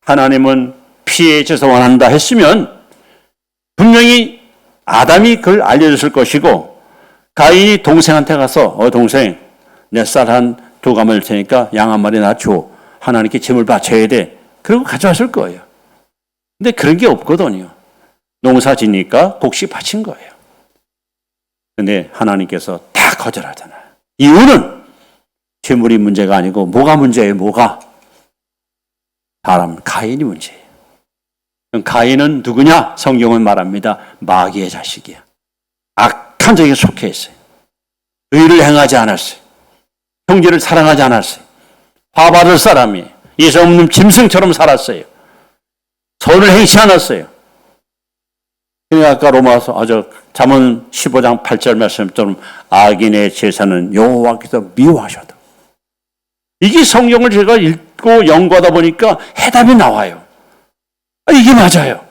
하나님은 피해 제사 원한다 했으면 분명히 아담이 그걸 알려줬을 것이고, 가인이 동생한테 가서 동생 내 쌀 한 2가마 줄 테니까 양 1마리 나 줘. 하나님께 제물 바쳐야 돼. 그리고 가져왔을 거예요. 근데 그런 게 없거든요. 농사 지니까 곡식 바친 거예요. 근데 하나님께서 다 거절하잖아요. 이유는 제물이 문제가 아니고 뭐가 문제예요? 사람 가인이 문제예요. 그럼 가인은 누구냐? 성경은 말합니다. 마귀의 자식이야. 악한 적에 속해 있어요. 의를 행하지 않았어요. 형제를 사랑하지 않았어요. 화받을 사람이 이성 없는 짐승처럼 살았어요. 선을 행치 않았어요. 그러니까 아까 로마서 잠언 15장 8절 말씀처럼 악인의 제사는 여호와께서 미워하셔도. 이게 성경을 제가 읽고 연구하다 보니까 해답이 나와요. 이게 맞아요.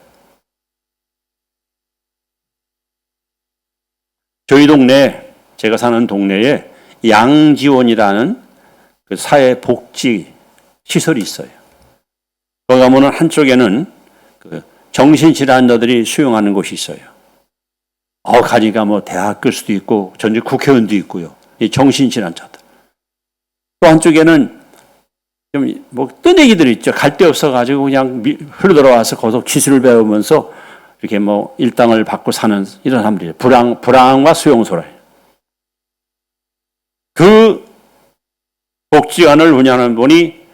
저희 동네, 제가 사는 동네에 양지원이라는 그 사회복지 시설이 있어요. 거기 가면은 한쪽에는 그 정신질환자들이 수용하는 곳이 있어요. 가니까 대학교일 수도 있고, 전직 국회의원도 있고요. 이 정신질환자들. 또 한쪽에는 좀 뜨내기들 있죠. 갈 데 없어가지고 그냥 흘러들어와서 거기서 기술을 배우면서 이렇게 일당을 받고 사는 이런 사람들이에요. 불황과 수용소라. 그 복지관을 운영하는 분이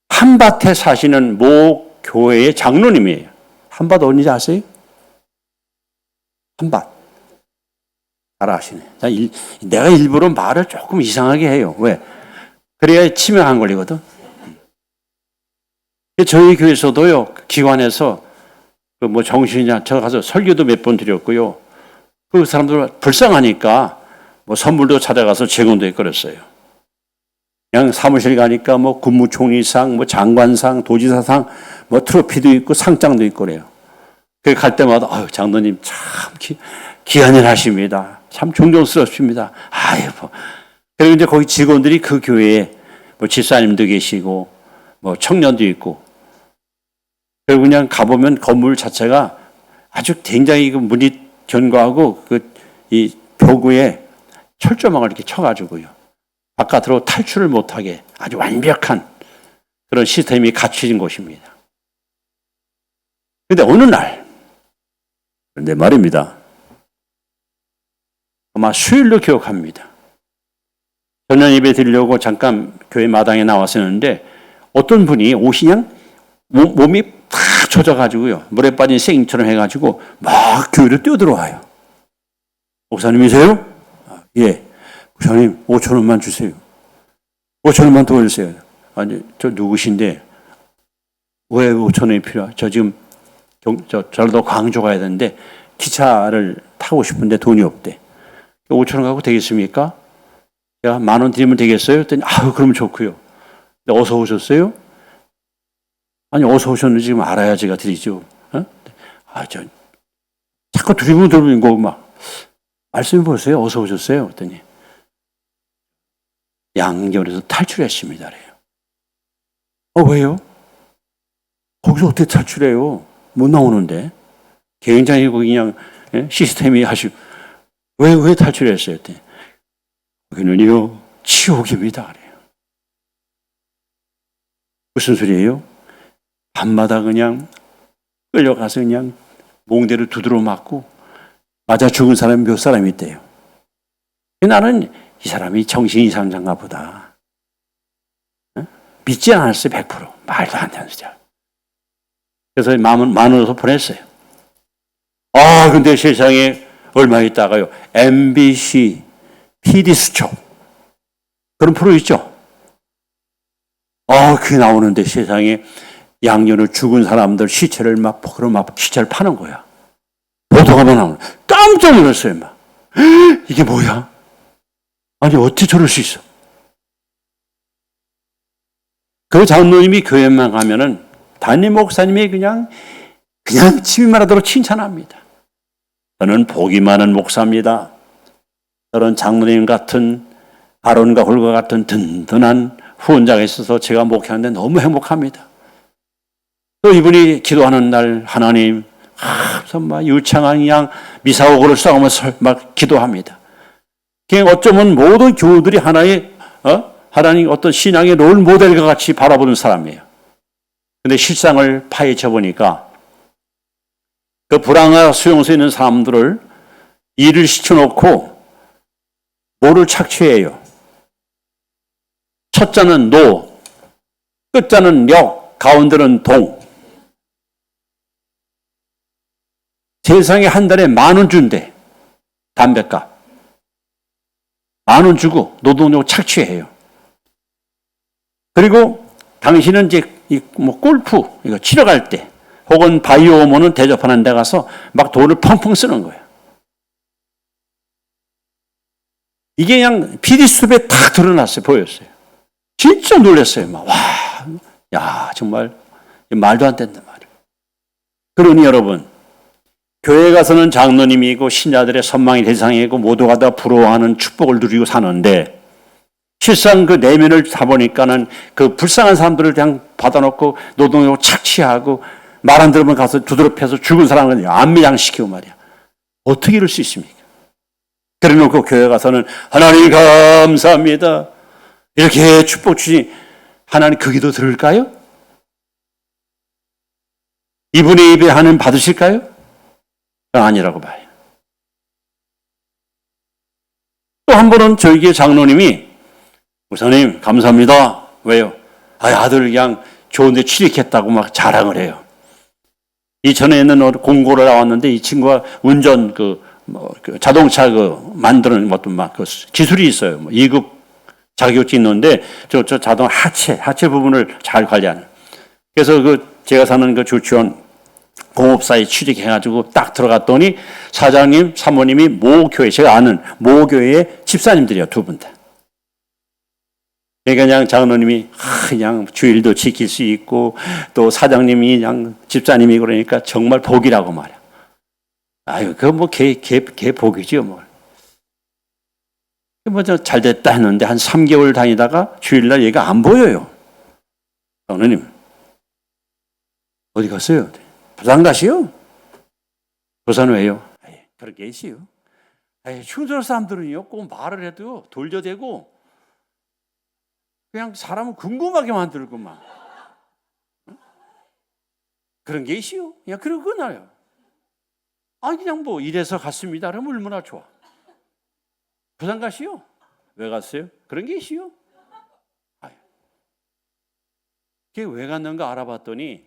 한밭에 사시는 모 교회의 장로님이에요. 한밭 어딘지 아세요? 한밭. 잘 아시네. 내가 일부러 말을 조금 이상하게 해요. 왜? 그래야 치매 안 걸리거든. 저희 교회에서도요, 기관에서 정신이나 저 가서 설교도 몇 번 드렸고요. 그 사람들 불쌍하니까 선물도 찾아가서 제공도 했거랬어요. 그냥 사무실 가니까 국무총리상, 장관상, 도지사상, 트로피도 있고 상장도 있고 그래요. 갈 때마다 장로님 참 귀한 일 하십니다. 참 존경스럽습니다. 그리고 이제 거기 직원들이 그 교회에 집사님도 계시고 청년도 있고, 그리고 그냥 가보면 건물 자체가 아주 굉장히 문이 견고하고 이 벽에 철조망을 이렇게 쳐가지고요, 바깥으로 탈출을 못하게 아주 완벽한 그런 시스템이 갖춰진 곳입니다. 그런데 어느 날, 그런데 말입니다. 아마 수요일로 기억합니다. 저녁 예배 드리려고 잠깐 교회 마당에 나왔었는데 어떤 분이 옷이 그냥 몸이 탁 젖어가지고요, 물에 빠진 생처럼 해가지고 막 교회로 뛰어들어와요. 목사님이세요? 예. 목사님 5,000원만 주세요. 5,000원만 더 주세요. 아니, 저 누구신데 왜 5,000원이 필요해? 저 지금 저도 광주 가야 되는데 기차를 타고 싶은데 돈이 없대. 5,000원 갖고 되겠습니까? 제가 10,000원 드리면 되겠어요? 그랬더니 그럼 좋고요. 근데 어디서 오셨어요? 아니, 어서 오셨는지 지금 알아야 제가 드리죠. 어? 자꾸 두리뭉두리뭉 거 막, 말씀 보세요. 어서 오셨어요. 그랬더니, 양견에서 탈출했습니다. 그래요. 왜요? 거기서 어떻게 탈출해요? 못 나오는데. 굉장히 그냥 시스템이 아주, 왜 탈출했어요? 그랬더니, 거기는요, 지옥입니다. 그래요. 무슨 소리예요? 밤마다 그냥 끌려가서 그냥 몽대를 두드러 맞고 맞아 죽은 사람이 몇 사람이 있대요. 나는 이 사람이 정신이 이상한가 보다. 믿지 않았어요. 100%. 말도 안 되는 소리야. 그래서 만원어서 보냈어요. 근데 세상에 얼마 있다가요. MBC PD수첩 그런 프로 있죠. 그게 나오는데 세상에 양년을 죽은 사람들 시체를 막 시체를 파는 거야. 보도가 나오는 깜짝 놀랐어요. 막. 이게 뭐야? 아니 어떻게 저럴 수 있어? 그 장로님이 교회만 가면은 담임 목사님이 그냥 침이 하도록 칭찬합니다. 저는 복이 많은 목사입니다. 저런 장로님 같은 아론과 홀과 같은 든든한 후원자가 있어서 제가 목회하는데 너무 행복합니다. 또 이분이 기도하는 날 하나님 막 유창한 양 미사오고를 싸우면서 막 기도합니다. 그냥 어쩌면 모든 교우들이 하나의 하나님 어떤 신앙의 롤 모델과 같이 바라보는 사람이에요. 근데 실상을 파헤쳐 보니까 그 불황화 수용소에 있는 사람들을 일을 시켜놓고 뭐를 착취해요? 첫 자는 노, 끝 자는 력, 가운데는 동. 세상에 한 달에 10,000원 준대. 담뱃값. 10,000원 주고 노동력 착취해요. 그리고 당신은 이제 골프 이거 치러 갈 때 혹은 바이오모는 대접하는 데 가서 막 돈을 펑펑 쓰는 거예요. 이게 그냥 PD수첩에 딱 드러났어요. 보였어요. 진짜 놀랐어요. 막, 정말 말도 안 된단 말이에요. 그러니 여러분, 교회 가서는 장로님이고 신자들의 선망의 대상이고 모두가 다 부러워하는 축복을 누리고 사는데 실상 그 내면을 다 보니까는 그 불쌍한 사람들을 그냥 받아놓고 노동력 착취하고 말 안 들으면 가서 두드러 패서 죽은 사람을 안매장시키고 말이야. 어떻게 이럴 수 있습니까? 그래 놓고 교회 가서는 하나님 감사합니다. 이렇게 축복 주시 하나님 그 기도 들을까요? 이분의 입에 하나님 받으실까요? 아니라고 봐요. 또 한 번은 저희 교회 장로님이 목사님 감사합니다. 왜요? 아들 그냥 좋은데 취직했다고 막 자랑을 해요. 이전에는 공고를 나왔는데 이 친구가 운전 그 자동차 만드는 것도 막 기술이 있어요. 2급 자격증 있는데 저 자동 하체 부분을 잘 관리하는. 그래서 제가 사는 조치원 공업사에 취직해가지고 딱 들어갔더니 사장님, 사모님이 모교회, 제가 아는 모교회의 집사님들이요, 두 분 다. 그러니까 그냥 장로님이 그냥 주일도 지킬 수 있고 또 사장님이 그냥 집사님이 그러니까 정말 복이라고 말이야. 그거 뭐 개 복이지요, 뭐. 잘 됐다 했는데 한 3개월 다니다가 주일날 얘가 안 보여요. 장로님, 어디 갔어요? 부산 가시요? 부산 왜요? 그런 게 있어요. 충청 사람들은요, 꼭 말을 해도 돌려대고 그냥 사람을 궁금하게 만들고만. 그런 게 있어요. 그냥 그러고 나요. 그냥 뭐 이래서 갔습니다. 그러면 얼마나 좋아. 부산 가시요? 왜 갔어요? 그런 게 있어요. 그게 왜 갔는가 알아봤더니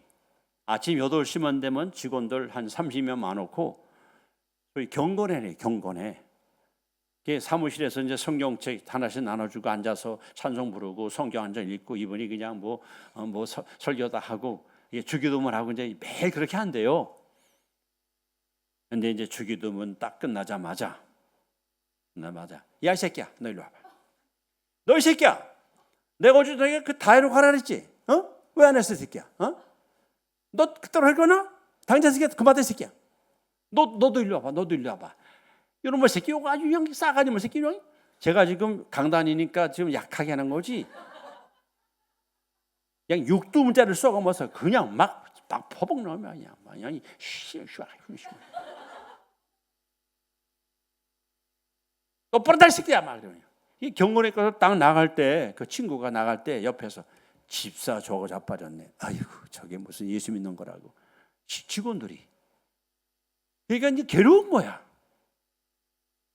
아침 8시만 되면 직원들 한 30명 많고 저희 경건회네, 경건회. 사무실에서 이제 성경책 하나씩 나눠주고 앉아서 찬송 부르고 성경 한 장 읽고 이분이 그냥 설교다 하고 주기도문 하고 이제 매일 그렇게 한대요. 근데 이제 주기도문 딱 끝나자마자 야, 이 새끼야, 너 일로 와봐. 너 이 새끼야, 내가 어제 너에게 다 해놓고 가라 그랬지? 왜 안 했어, 이 새끼야? 너 그대로 할 거나? 당장 새끼야, 그만 이 새끼야. 너도 일로 와봐. 너도 일로 와봐. 이런 뭐 새끼 요거 아주 그냥 싸가지 뭐 새끼. 제가 지금 강단이니까 지금 약하게 하는 거지. 그냥 육두문자를 쏘가면서 그냥 막 퍼벅넣으면 그냥 똑바로 달 새끼야 막 그러면. 이 경건에서 딱 나갈 때 그 친구가 나갈 때 옆에서 집사 저거 자빠졌네. 아이고 저게 무슨 예수 믿는 거라고. 직원들이. 그러니까 이제 괴로운 거야.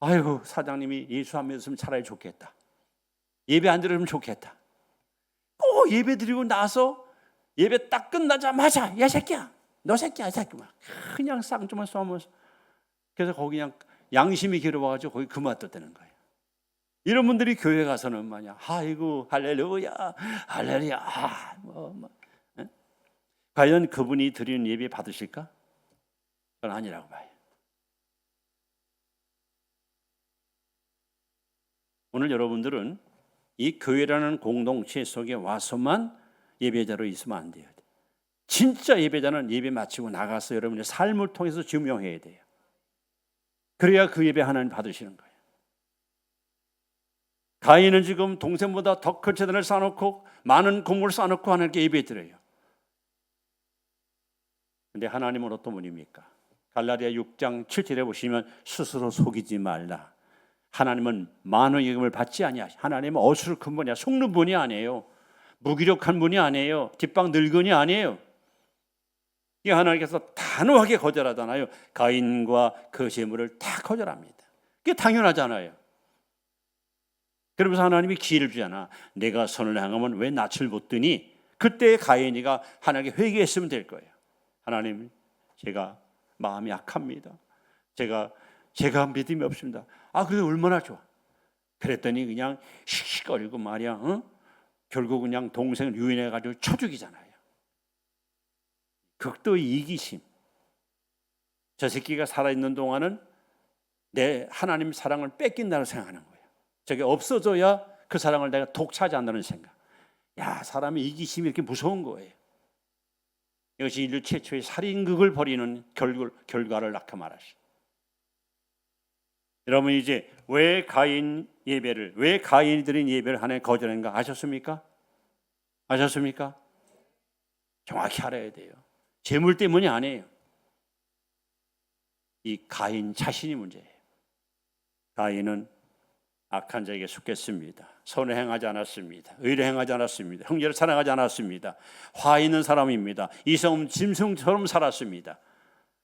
아이고 사장님이 예수 안 믿었으면 차라리 좋겠다. 예배 안 드리면 좋겠다. 꼭 예배 드리고 나서 예배 딱 끝나자마자 야 새끼야 너 새끼야 이 새끼 막 그냥 쌍조만 쏘면서 그래서 거기 그냥 양심이 괴로워가지고 거기 그만뒀다는 거예요. 이런 분들이 교회 가서는 뭐냐 아이고 할렐루야 할렐루야 과연 그분이 드리는 예배 받으실까? 그건 아니라고 봐요. 오늘 여러분들은 이 교회라는 공동체 속에 와서만 예배자로 있으면 안 돼요. 진짜 예배자는 예배 마치고 나가서 여러분의 삶을 통해서 증명해야 돼요. 그래야 그 예배 하나님 받으시는 거예요. 가인은 지금 동생보다 더 큰 재단을 쌓아놓고 많은 건물을 쌓아놓고 하나님께 예배 드려요. 근데 하나님은 어떤 분입니까? 갈라디아 6장 7절에 보시면 스스로 속이지 말라. 하나님은 만원의 예금을 받지 아니하시. 하나님은 어수룩한 분이야. 속는 분이 아니에요. 무기력한 분이 아니에요. 뒷방 늙은이 아니에요. 이 하나님께서 단호하게 거절하잖아요. 가인과 그 재물을 다 거절합니다. 그게 당연하잖아요. 그러면서 하나님이 기회를 주잖아. 내가 선을 행하면 왜 낯을 못 드니? 그때 가인이가 하나님께 회개했으면 될 거예요. 하나님, 제가 마음이 약합니다. 제가 믿음이 없습니다. 그래 얼마나 좋아. 그랬더니 그냥 씩씩거리고 말이야. 결국 그냥 동생을 유인해가지고 쳐 죽이잖아요. 극도의 이기심. 저 새끼가 살아있는 동안은 내 하나님 사랑을 뺏긴다고 생각하는 거예요. 저게 없어져야 그 사랑을 내가 독차지한다는 생각. 야, 사람의 이기심이 이렇게 무서운 거예요. 이것이 인류 최초의 살인극을 벌이는 결과를 낳게 말하시. 여러분 이제 왜 가인이 드린 예배를 하나님 거절한가 아셨습니까? 아셨습니까? 정확히 알아야 돼요. 재물 때문이 아니에요. 이 가인 자신이 문제예요. 가인은 악한 자에게 속했습니다. 선을 행하지 않았습니다. 의를 행하지 않았습니다. 형제를 사랑하지 않았습니다. 화 있는 사람입니다. 이성 짐승처럼 살았습니다.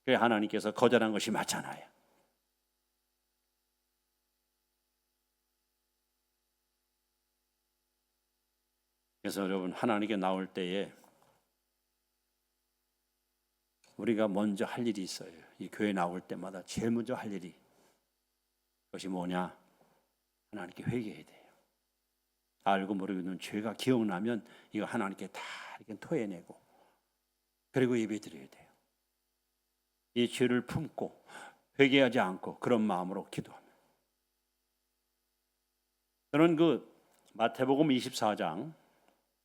그래서 하나님께서 거절한 것이 맞잖아요. 그래서 여러분 하나님께 나올 때에 우리가 먼저 할 일이 있어요. 이 교회 나올 때마다 제일 먼저 할 일이 그것이 뭐냐? 하나님께 회개해야 돼요. 알고 모르고 있는 죄가 기억나면 이거 하나님께 다 이렇게 토해내고 그리고 예배드려야 돼요. 이 죄를 품고 회개하지 않고 그런 마음으로 기도하면 저는 그 마태복음 24장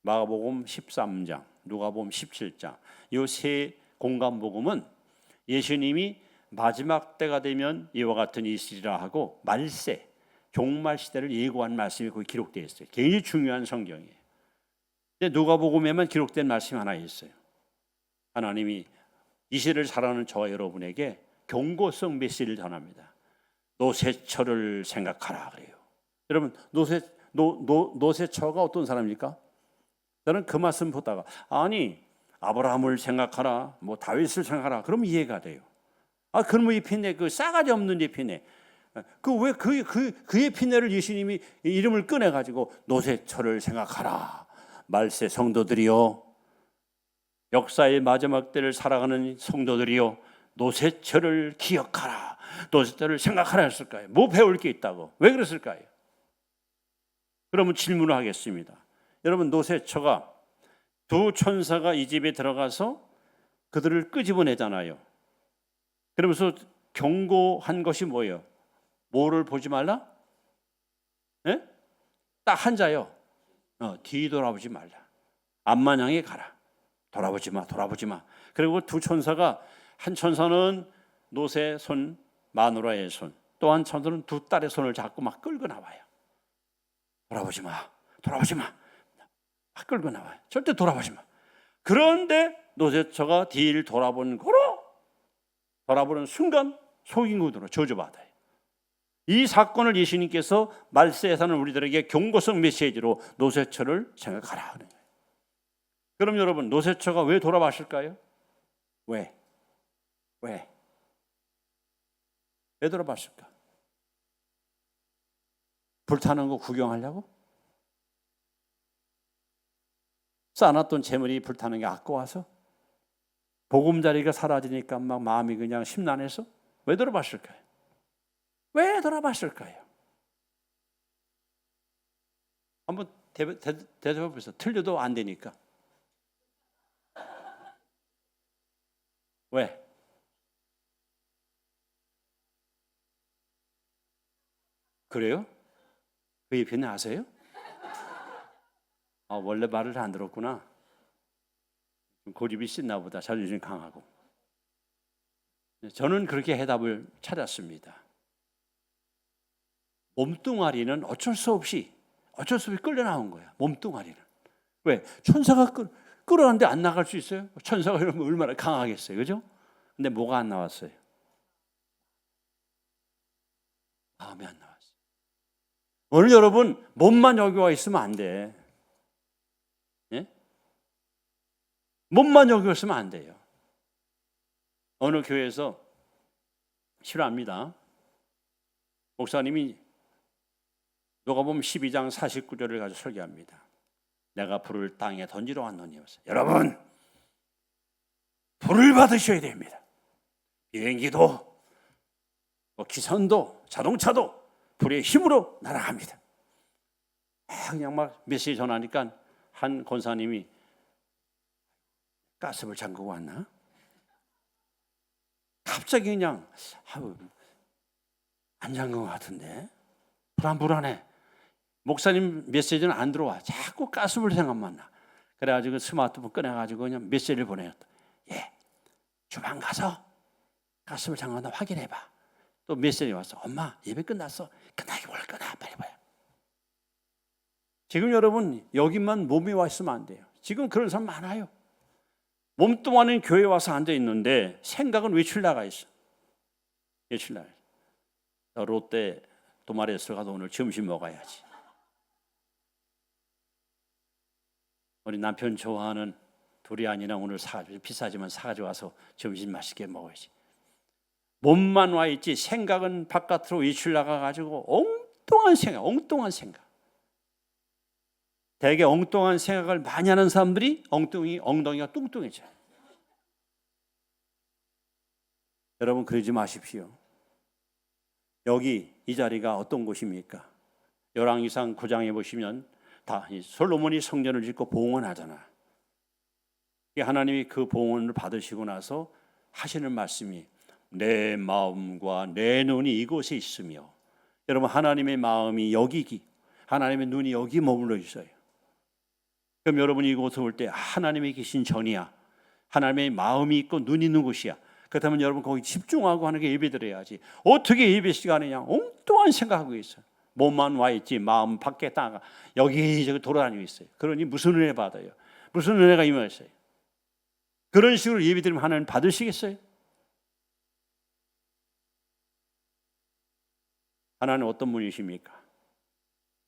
마가복음 13장, 누가복음 17장 이 세 공간복음은 예수님이 마지막 때가 되면 이와 같은 일이 있으리라 하고 말세, 종말 시대를 예고한 말씀이 거기 기록되어 있어요. 굉장히 중요한 성경이에요. 근데 누가복음에만 기록된 말씀이 하나 있어요. 하나님이 이 시대를 살아가는 저와 여러분에게 경고성 메시지를 전합니다. 노세처를 생각하라 그래요. 여러분 노세처가 어떤 사람입니까? 저는 그 말씀 보다가 아브라함을 생각하라, 뭐 다윗을 생각하라. 그러면 이해가 돼요. 그럼 이 피네 그 싸가지 없는 이 피네. 그 예피네를 예수님이 이름을 꺼내 가지고 노세처를 생각하라. 말세 성도들이요, 역사의 마지막 때를 살아가는 성도들이요, 노세처를 기억하라. 노세처를 생각하라 했을까요? 뭐 배울 게 있다고? 왜 그랬을까요? 그러면 질문을 하겠습니다. 여러분 노세처가 두 천사가 이 집에 들어가서 그들을 끄집어내잖아요. 그러면서 경고한 것이 뭐예요? 뭐를 보지 말라? 네? 딱 한자요. 뒤돌아보지 말라. 앞만 향해 가라. 돌아보지 마. 그리고 두 천사가, 한 천사는 노새 손, 마누라의 손, 또 한 천사는 두 딸의 손을 잡고 막 끌고 나와요. 돌아보지 마, 돌아보지 마. 막 끌고 나와요. 절대 돌아보지 마. 그런데 노새처가 뒤를 돌아보는 순간 속인군으로 저주받아요. 이 사건을 예수님께서 말세에 사는 우리들에게 경고성 메시지로 노새처를 생각하라 하는 거예요. 그럼 여러분, 노새처가 왜 돌아봤을까요? 왜 돌아봤을까? 불타는 거 구경하려고? 쌓아놨던 재물이 불타는 게 아까워서? 보금자리가 사라지니까 막 마음이 그냥 심란해서? 왜 돌아봤을까요? 왜 돌아봤을까요? 한번 대답해 보세요. 틀려도 안 되니까. 왜? 그래요? 그 얘기는 아세요? 원래 말을 안 들었구나. 고집이 씻나 보다. 자존심 강하고. 저는 그렇게 해답을 찾았습니다. 몸뚱아리는 어쩔 수 없이 끌려 나온 거야. 몸뚱아리는. 왜? 천사가 끌어왔는데 안 나갈 수 있어요? 천사가 이러면 얼마나 강하겠어요. 그죠? 근데 뭐가 안 나왔어요? 마음이 안 나왔어요. 오늘 여러분, 몸만 여기 와 있으면 안 돼. 예? 몸만 여기 있으면 안 돼요. 어느 교회에서 싫어합니다. 목사님이 누가복음 12장 49절을 가지고 설교합니다. 내가 불을 땅에 던지러 왔노니. 여러분, 불을 받으셔야 됩니다. 비행기도, 기선도, 자동차도 불의 힘으로 날아갑니다. 그냥 막 메시지 전하니까 한 권사님이 가스불 잠그고 왔나? 갑자기 그냥 안 잠근 것 같은데 불안해. 목사님 메시지는 안 들어와. 자꾸 가스불 생각만 나. 그래가지고 스마트폰 꺼내가지고 그냥 메시지를 보내었다. 주방 가서 가스불 잠갔나 확인해봐. 또 메시지 왔어. 엄마, 예배 끝났어. 끝나기 뭘 꺼내. 빨리 봐요. 지금 여러분, 여기만 몸이 와 있으면 안 돼요. 지금 그런 사람 많아요. 몸뚱아리는 교회 와서 앉아 있는데 생각은 외출 나가 있어. 외출 나가 있어. 롯데 도마레스 가서 오늘 점심 먹어야지. 우리 남편 좋아하는 두리안이랑 오늘 사가지고, 비싸지만 사가지고 와서 점심 맛있게 먹어야지. 몸만 와 있지 생각은 바깥으로 외출 나가가지고 엉뚱한 생각. 되게 엉뚱한 생각을 많이 하는 사람들이 엉덩이가 뚱뚱해져요. 여러분, 그러지 마십시오. 여기 이 자리가 어떤 곳입니까? 열왕기상 9장에 보시면 다 솔로몬이 성전을 짓고 봉헌하잖아. 하나님이 그 봉헌을 받으시고 나서 하시는 말씀이 내 마음과 내 눈이 이곳에 있으며, 여러분, 하나님의 마음이 여기, 하나님의 눈이 여기 머물러 있어요. 그럼 여러분이 이곳에 올 때 하나님이 계신 전이야. 하나님의 마음이 있고 눈이 있는 곳이야. 그렇다면 여러분 거기 집중하고 하는 게 예배드려야지. 어떻게 예배 시간이냐 엉뚱한 생각하고 있어. 몸만 와 있지 마음 밖에 나가 여기저기 돌아다니고 있어요. 그러니 무슨 은혜 받아요? 무슨 은혜가 임하셨어요? 그런 식으로 예배드리면 하나님 받으시겠어요? 하나님 어떤 분이십니까?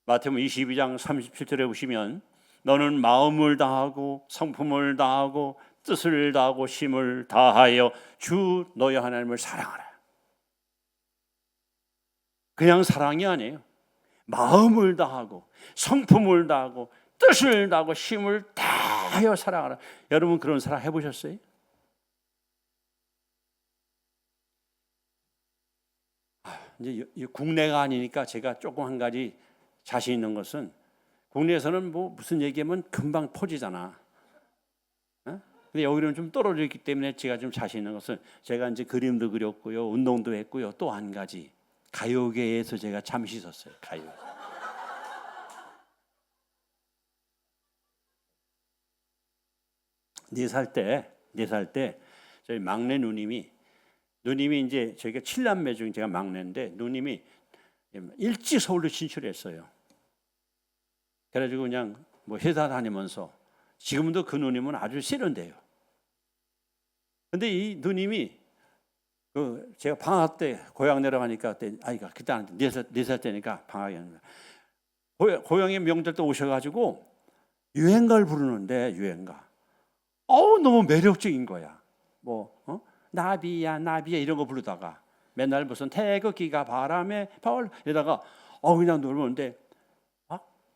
마태복음 22장 37절에 보시면 너는 마음을 다하고 성품을 다하고 뜻을 다하고 힘을 다하여 주 너희 하나님을 사랑하라. 그냥 사랑이 아니에요. 마음을 다하고 성품을 다하고 뜻을 다하고 힘을 다하여 사랑하라. 여러분 그런 사랑 해보셨어요? 이제 국내가 아니니까 제가 조금 한 가지 자신 있는 것은, 국내에서는 뭐 무슨 얘기하면 금방 퍼지잖아. 근데 여기는 좀 떨어져 있기 때문에 제가 좀 자신 있는 것은, 제가 이제 그림도 그렸고요, 운동도 했고요, 또 한 가지 가요계에서 제가 잠시 있었어요. 가요. 4살 때 4살 때 저희 막내 누님이 이제 저희가 7남매 중 제가 막내인데 누님이 일찍 서울로 진출했어요. 그래가지고 그냥 뭐 회사 다니면서 지금도 그 누님은 아주 세련돼요. 근데 이 누님이 제가 방학 때 고향 내려가니까 그때 아이가 그때 4살 때니까 방학이 고향에 명절 때 오셔가지고 유행가를 부르는데 유행가 너무 매력적인 거야. 나비야 나비야 이런 거 부르다가 맨날 무슨 태극기가 바람에 벌 이러다가 그냥 놀는데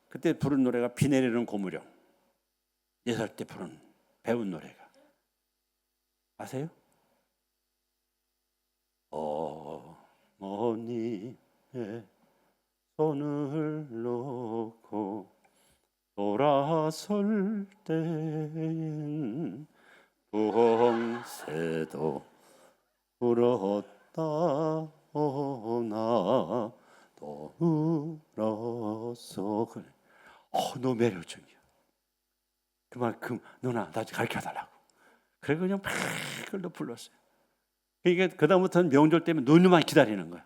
그때 부른 노래가 비 내리는 고무령. 4살 때 배운 노래가 아세요? 어머니의 손을 놓고 돌아설 땐 부흥새도 울었다 오나 또 울었어. 그래. 너무 매력적이야. 그만큼 누나 나 가르쳐달라고. 그래 그냥 막 그걸로 불렀어요. 그러니까 그다음부터는 명절 때문에 누님만 기다리는 거야.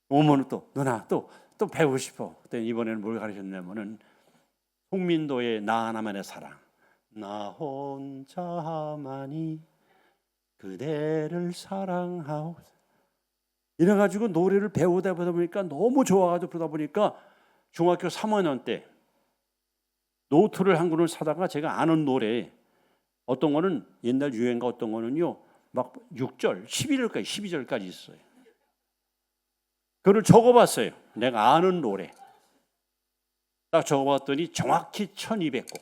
어머니 또 누나 또 배우고 싶어. 그때 이번에는 뭘 가르쳤냐면은 송민도의 나 하나만의 사랑. 나 혼자만이 그대를 사랑하오. 이래가지고 노래를 배우다 보니까 너무 좋아가지고 그러다 보니까 중학교 3학년 때 노트를 한 권을 사다가 제가 아는 노래 어떤 거는 옛날 유행가 어떤 거는요 막 6절, 11절까지 12절까지 있어요. 그걸 적어봤어요. 내가 아는 노래 딱 적어봤더니 정확히 1200곡.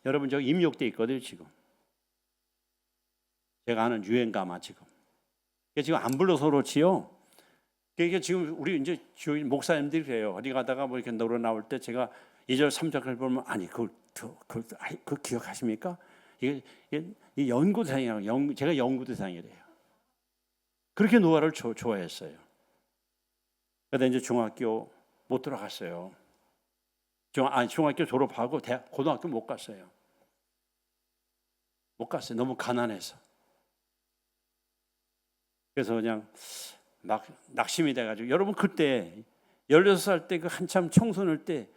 여러분 저기 입력돼 있거든요 지금. 제가 아는 유행가만 지금. 지금 안 불러서 그렇지요. 그러니까 지금 우리 이제 주인 목사님들이 그래요. 어디 가다가 뭐 이렇게 노래 나올 때 제가 2절 3절을 보면 아니 그걸 기억하십니까? 이게 연구 대상이라고 제가 연구 대상이래요. 그렇게 노래를 좋아했어요. 그런데 이제 중학교 못 들어갔어요. 중학교 졸업하고 고등학교 못 갔어요. 못 갔어요. 너무 가난해서. 그래서 그냥 막 낙심이 돼가지고 여러분 그때 16살 때 그 한참 청소년 때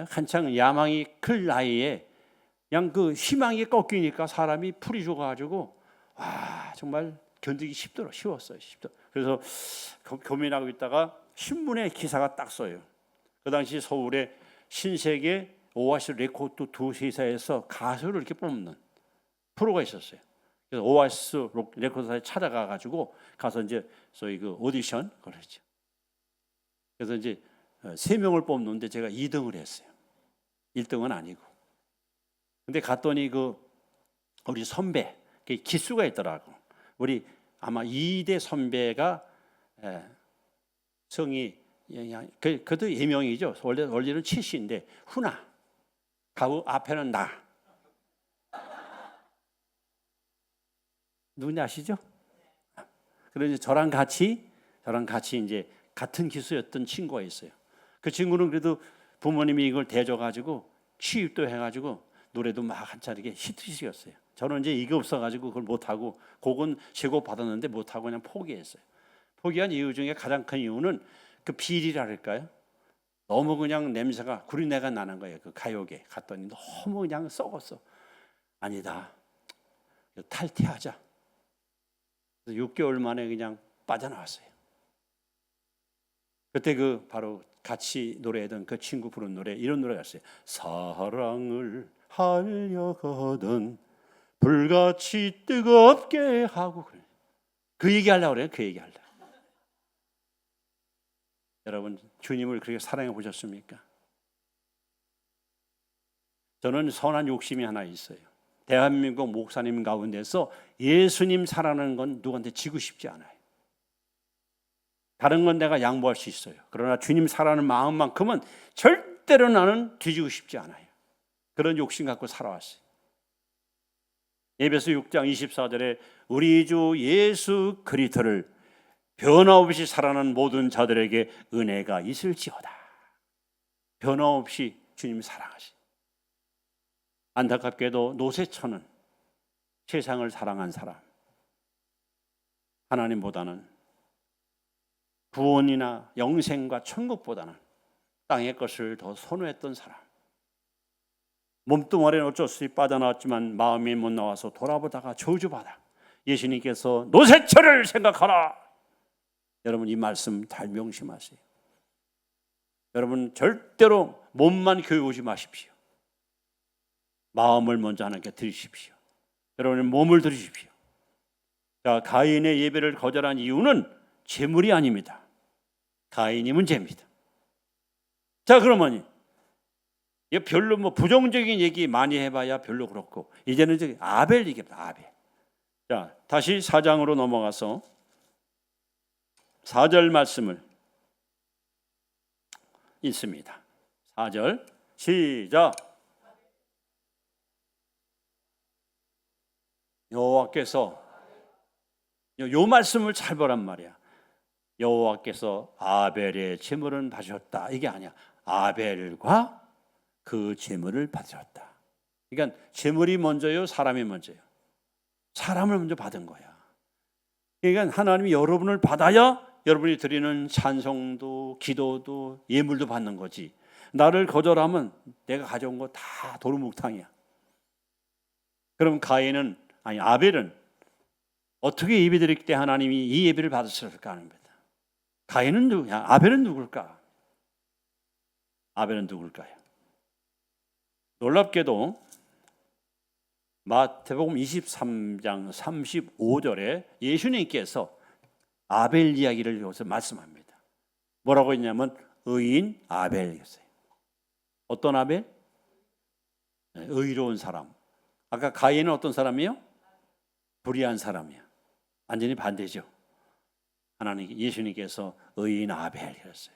한창 야망이 클 나이에 그냥 그 희망이 꺾이니까 사람이 풀이 죽어가지고 정말 견디기 쉬웠어요. 그래서 고민하고 있다가 신문에 기사가 딱 써요. 그 당시 서울에 신세계 오아시스 레코드 두 회사에서 가수를 이렇게 뽑는 프로가 있었어요. 그래서 오아시스 레코드사에 찾아가가지고 가서 이제 소위 그 오디션 그랬죠. 그래서 이제 3명을 뽑는데 제가 2등을 했어요. 1등은 아니고. 근데 갔더니 우리 선배 기수가 있더라고. 우리 아마 2대 선배가 성이 그도 예명이죠. 원래는 칠시인데 훈아. 가우 앞에는 나. 누군지 아시죠? 그래서 저랑 같이 이제 같은 기수였던 친구가 있어요. 그 친구는 그래도 부모님이 이걸 대줘가지고 취입도 해가지고 노래도 막 한참 이렇게 히트시켰어요. 저는 이제 이게 없어가지고 그걸 못하고 곡은 제고 받았는데 못하고 그냥 포기했어요. 포기한 이유 중에 가장 큰 이유는 그 비리랄까요? 너무 그냥 냄새가 구린내가 나는 거예요. 그 가요계 갔더니 너무 그냥 썩었어. 아니다. 탈퇴하자. 6개월 만에 그냥 빠져나왔어요. 그때 바로 같이 노래하던 그 친구 부른 노래 이런 노래가 있어요. 사랑을 하려거든 불같이 뜨겁게 하고 그 얘기하려고 그래요. 그 얘기하려고. 여러분 주님을 그렇게 사랑해 보셨습니까? 저는 선한 욕심이 하나 있어요. 대한민국 목사님 가운데서 예수님 사랑하는 건 누구한테 지고 싶지 않아요. 다른 건 내가 양보할 수 있어요. 그러나 주님 사랑하는 마음만큼은 절대로 나는 뒤지고 싶지 않아요. 그런 욕심 갖고 살아왔어요. 에베소 6장 24절에 우리 주 예수 그리스도를 변화없이 사랑하는 모든 자들에게 은혜가 있을지어다. 변화없이 주님 사랑하시. 안타깝게도 노세처는 세상을 사랑한 사람, 하나님보다는 구원이나 영생과 천국보다는 땅의 것을 더 선호했던 사람. 몸뚱아리는 어쩔 수 없이 빠져나왔지만 마음이 못 나와서 돌아보다가 저주받아 예수님께서 노세처를 생각하라. 여러분 이 말씀 잘 명심하세요. 여러분 절대로 몸만 교회 오지 마십시오. 마음을 먼저 하나님께 드리십시오. 여러분의 몸을 드리십시오. 자, 가인의 예배를 거절한 이유는 재물이 아닙니다. 가인이 문제입니다. 자, 그러면 이 별로 뭐 부정적인 얘기 많이 해봐야 별로 그렇고 이제는 이제 아벨 얘기입니다. 아벨. 자, 다시 4장으로 넘어가서 4절 말씀을 읽습니다. 4절 시작. 여호와께서 요 말씀을 잘 보란 말이야. 여호와께서 아벨의 제물은 받으셨다. 이게 아니야. 아벨과 그 제물을 받으셨다. 그러니까 제물이 먼저요, 사람이 먼저요. 사람을 먼저 받은 거야. 그러니까 하나님이 여러분을 받아야 여러분이 드리는 찬송도 기도도 예물도 받는 거지. 나를 거절하면 내가 가져온 거 다 도루묵탕이야. 그럼 아벨은 어떻게 예배 드릴 때 하나님이 이 예배를 받으셨을까 하는 겁니다. 가인은 누구냐? 아벨은 누굴까? 아벨은 누굴까요? 놀랍게도 마태복음 23장 35절에 예수님께서 아벨 이야기를 여기서 말씀합니다. 뭐라고 했냐면 의인 아벨이었어요. 어떤 아벨? 의로운 사람. 아까 가인은 어떤 사람이요? 불의한 사람이야. 완전히 반대죠. 예수님께서 의인 아벨이었어요.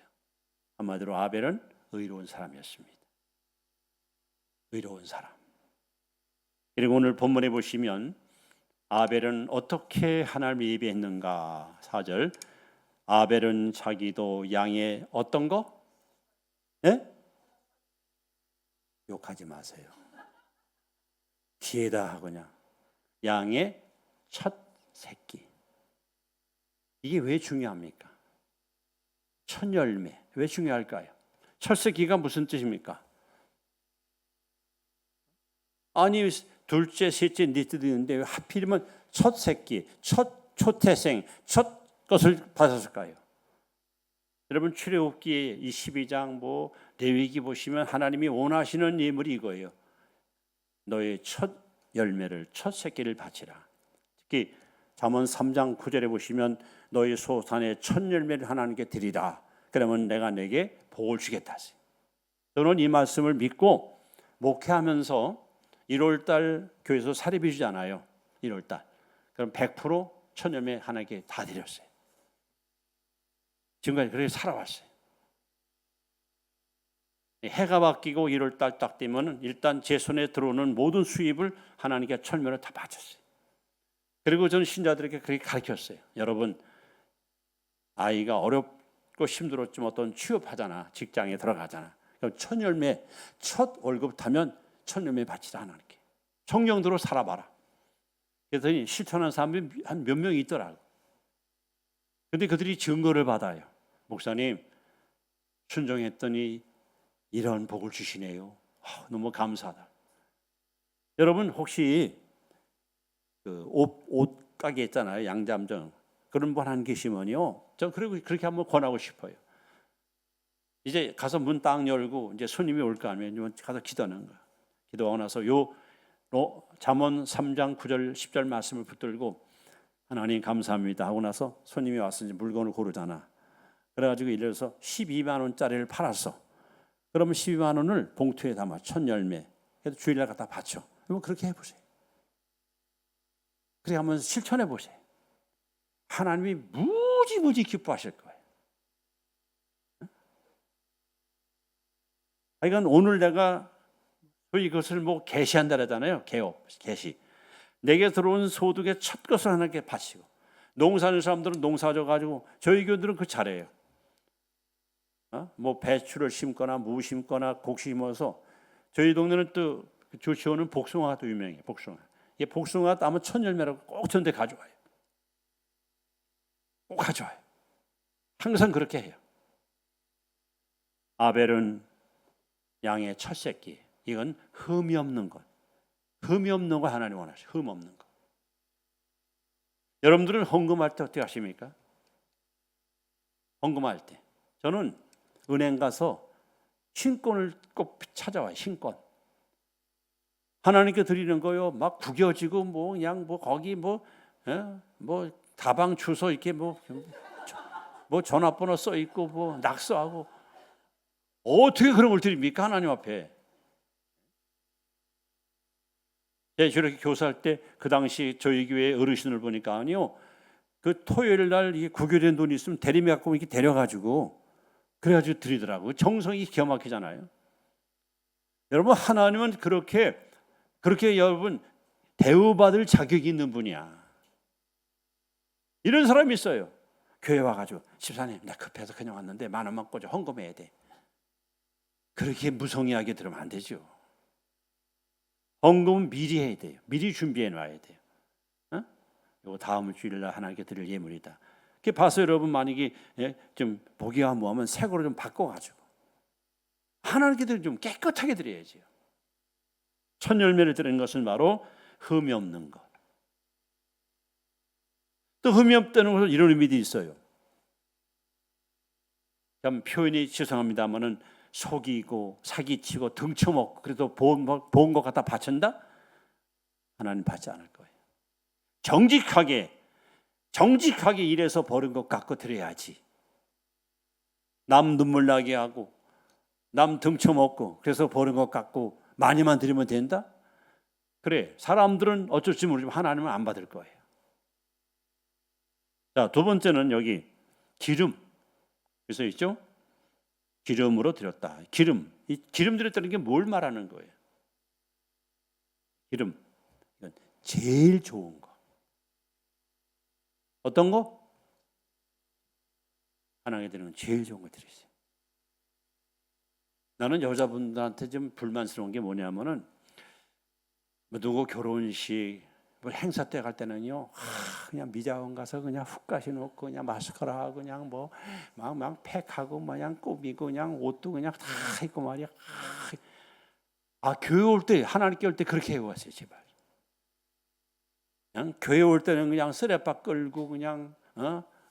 한마디로 아벨은 의로운 사람이었습니다. 의로운 사람. 그리고 오늘 본문에 보시면 아벨은 어떻게 하나님을 예배했는가? 4절. 아벨은 자기도 양의 어떤 거? 네? 욕하지 마세요. 뒤에다 하거냐. 양의 첫 새끼. 이게 왜 중요합니까? 첫 열매. 왜 중요할까요? 첫 새끼가 무슨 뜻입니까? 아니 둘째, 셋째, 넷째도 있는데 왜 하필이면 첫 새끼, 첫 초태생, 첫 것을 받았을까요? 여러분 출애굽기 이 12장 레위기 보시면 하나님이 원하시는 예물이 이거예요. 너의 첫 열매를, 첫 새끼를 바치라. 특히 잠언 3장 9절에 보시면 너의 소산의 첫 열매를 하나님께 드리라. 그러면 내가 내게 복을 주겠다. 저는 이 말씀을 믿고 목회하면서 1월달 교회에서 사례비 주잖아요. 1월달. 그럼 100% 열매 하나님께 다 드렸어요. 지금까지 그렇게 살아왔어요. 해가 바뀌고 1월달 딱 되면 일단 제 손에 들어오는 모든 수입을 하나님께 천면을 다 바쳤어요. 그리고 저는 신자들에게 그렇게 가르쳤어요. 여러분 아이가 어렵고 힘들었지만 어떤 취업하잖아. 직장에 들어가잖아. 그럼 첫 열매, 첫 월급 타면 첫 열매 바치라 하나님께. 성령대로 살아봐라. 그랬더니 실천하는 사람이 한 몇 명이 있더라고. 근데 그들이 증거를 받아요. 목사님 순종했더니 이런 복을 주시네요. 너무 감사하다. 여러분 혹시 그 옷 가게 있잖아요. 양잠정. 그런 분 한 계시면요. 저 그렇게 한번 권하고 싶어요. 이제 가서 문 딱 열고 이제 손님이 올 거 아니에요. 가서 기도하는 거야. 기도하고 나서 잠언 3장 9절 10절 말씀을 붙들고 하나님 감사합니다 하고 나서 손님이 와서 이제 물건을 고르잖아. 그래가지고 예를 들어서 12만 원짜리를 팔았어. 그러면 12만 원을 봉투에 담아 첫 열매. 그래서 주일날 갖다 바쳐. 그러면 그렇게 해보세요. 그렇게 한번 실천해 보세요. 하나님이 무지무지 기뻐하실 거예요. 그러니까 오늘 내가 소위 이것을 계시한다 그러잖아요. 계시. 내게 들어온 소득의 첫 것을 하나님께 바치고. 농사하는 사람들은 농사져 가지고 저희 교들은 그 잘해요. 배추를 심거나 무 심거나 곡 심어서 저희 동네는 또 조치호는 복숭아가 또 유명해요. 복숭아. 이 복숭아 따면 첫 열매라고 꼭 전대 가져와요. 꼭 가져와요. 항상 그렇게 해요. 아벨은 양의 첫 새끼. 이건 흠이 없는 것. 흠이 없는 거 하나님 원하셔요. 흠 없는 거. 여러분들은 헌금할 때 어떻게 하십니까? 헌금할 때 저는 은행 가서 신권을 꼭 찾아와요. 신권. 하나님께 드리는 거요. 막 구겨지고 뭐 그냥 뭐 거기 뭐 다방 주소 이렇게 뭐 전화번호 써 있고 뭐 낙서하고 어떻게 그런 걸 드립니까? 하나님 앞에. 제가 저렇게 교사할 때 그 당시 저희 교회 어르신을 보니까 아니요. 그 토요일 날 이게 구겨된 돈이 있으면 대리미 갖고 이렇게 데려가지고 그래가지고 드리더라고요. 정성이 기가 막히잖아요. 여러분 하나님은 그렇게 여러분 대우받을 자격이 있는 분이야. 이런 사람이 있어요. 교회 와가지고 집사님 나 급해서 그냥 왔는데 10,000원만 꽂아 헌금해야 돼. 그렇게 무성의하게 들으면 안 되죠. 헌금은 미리 해야 돼요. 미리 준비해 놔야 돼요. 이거 다음 주일날 하나님께 드릴 예물이다. 그렇게 봐서 여러분 만약에 좀 보기가 뭐하면 색으로 좀 바꿔가지고 하나님께 좀 깨끗하게 드려야지요. 첫 열매를 드리는 것은 바로 흠이 없는 것. 또 흠이 없다는 것은 이런 의미도 있어요. 참 표현이 죄송합니다만은 속이고 사기치고 등쳐먹고 그래도 본 것 갖다 바친다? 하나님 받지 않을 거예요. 정직하게 일해서 버는 것 갖고 드려야지. 남 눈물 나게 하고 남 등쳐먹고 그래서 버는 것 갖고 많이만 드리면 된다? 그래, 사람들은 어쩔지 모르지만 하나님은 안 받을 거예요. 자, 두 번째는 여기 기름. 그래서 있죠? 기름으로 드렸다. 기름. 이 기름 드렸다는 게 뭘 말하는 거예요? 기름. 이건 제일 좋은 거. 어떤 거? 하나님께 드리는 제일 좋은 거 드리세요. 나는 여자분들한테 좀 불만스러운 게 뭐냐면은 누구 결혼식 뭐 행사 때 갈 때는요, 그냥 미자원 가서 그냥 훅 가시놓고 그냥 마스카라 하고 그냥 뭐 막 팩하고 그냥 꾸미고 그냥 옷도 그냥 다 입고 말이야. 교회 올 때 하나님께 올 때 그렇게 해왔어요, 제발. 그냥 교회 올 때는 그냥 쓰레빠 끌고 그냥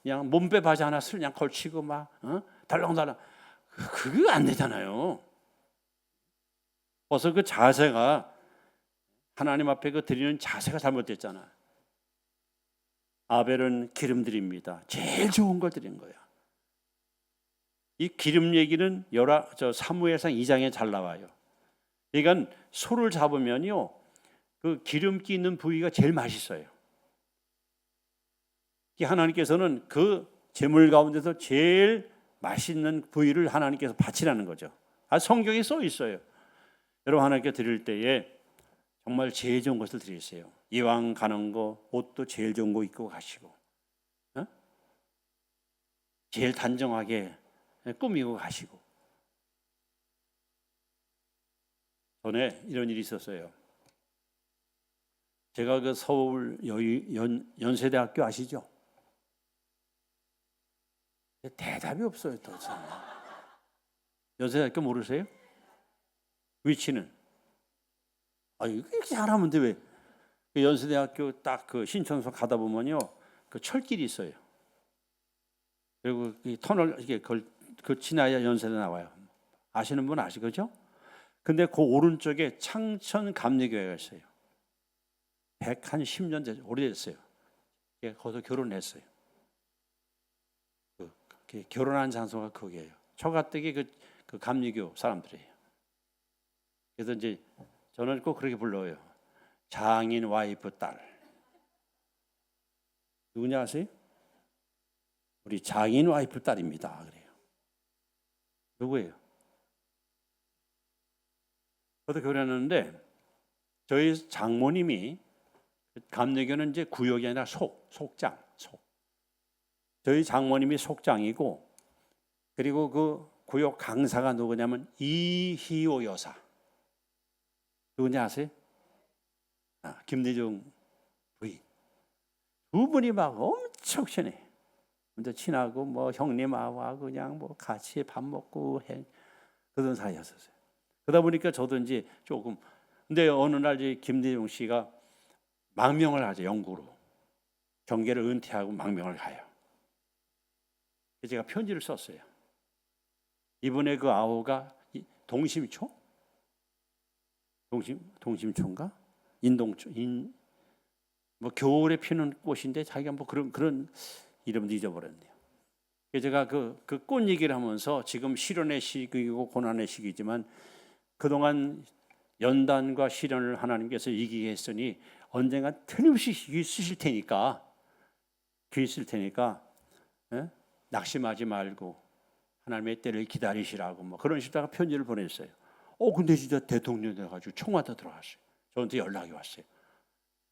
몸빼 바지 하나 그냥 걸치고 막 달랑달랑 그게 안 되잖아요. 벌써 그 자세가 하나님 앞에 그 드리는 자세가 잘못됐잖아. 아벨은 기름 드립니다. 제일 좋은 걸 드린 거야. 이 기름 얘기는 사무엘상 2장에 잘 나와요. 그러니까 소를 잡으면요, 그 기름기 있는 부위가 제일 맛있어요. 하나님께서는 그 제물 가운데서 제일 맛있는 부위를 하나님께서 바치라는 거죠. 성경에 써 있어요. 여러분 하나님께 드릴 때에 정말 제일 좋은 것을 드리세요. 이왕 가는 거 옷도 제일 좋은 거 입고 가시고, 제일 단정하게 꾸미고 가시고. 전에 이런 일이 있었어요. 제가 그 서울 연세대학교 아시죠? 대답이 없어요, 도대체. 연세대학교 모르세요? 위치는? 이렇게 잘하면 돼 왜? 그 연세대학교 딱 그 신천서 가다 보면요, 그 철길이 있어요. 그리고 이 터널 이게 그 지나야 연세대 나와요. 아시는 분 아시겠죠? 근데 그 오른쪽에 창천 감리교회가 있어요. 110년 전 오래됐어요. 거기서 결혼했어요. 결혼한 장소가 거기예요. 처가댁이 그 감리교 사람들이에요. 그래서 이제 저는 꼭 그렇게 불러요. 장인 와이프 딸. 누구냐 아세요? 우리 장인 와이프 딸입니다. 그래요. 누구예요? 저도 결혼했는데 저희 장모님이 감리교는 이제 구역이 아니라 속장. 저희 장모님이 속장이고, 그리고 그 구역 강사가 누구냐면 이희호 여사. 누군지 아세요? 김대중 부인. 두 분이 막 엄청 친해. 먼저 친하고 뭐 형님하고 그냥 뭐 같이 밥 먹고 그런 사이였었어요. 그러다 보니까 저도 이제 조금, 근데 어느 날 이제 김대중 씨가 망명을 하죠. 영구로. 경계를 은퇴하고 망명을 가요. 제가 편지를 썼어요. 이번에 그 아우가 동심초? 동심초인가? 인동초, 뭐 겨울에 피는 꽃인데 자기가 뭐 그런 이름도 잊어버렸네요. 제가 그 꽃 얘기를 하면서 지금 시련의 시기이고 고난의 시기지만 그동안 연단과 시련을 하나님께서 이기게 했으니 언젠가 틀림없이 있으실 테니까 낙심하지 말고 하나님의 때를 기다리시라고 뭐 그런 식으로 편지를 보냈어요. 근데 진짜 대통령 돼가지고 청와대 들어갔어요. 저한테 연락이 왔어요.